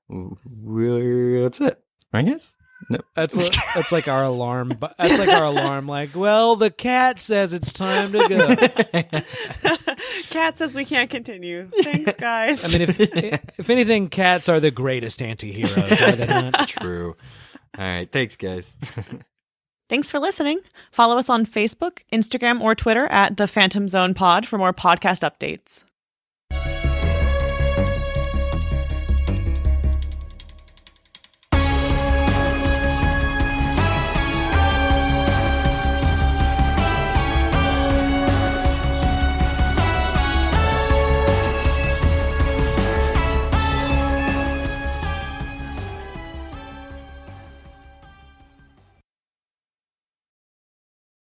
that's it, I guess. No. That's like our alarm. That's like our alarm. Like, well, the cat says it's time to go. Cat says we can't continue. Thanks, guys. I mean, if anything, cats are the greatest anti-heroes, are they not? True. All right, thanks, guys. Thanks for listening. Follow us on Facebook, Instagram, or Twitter at The Phantom Zone Pod for more podcast updates.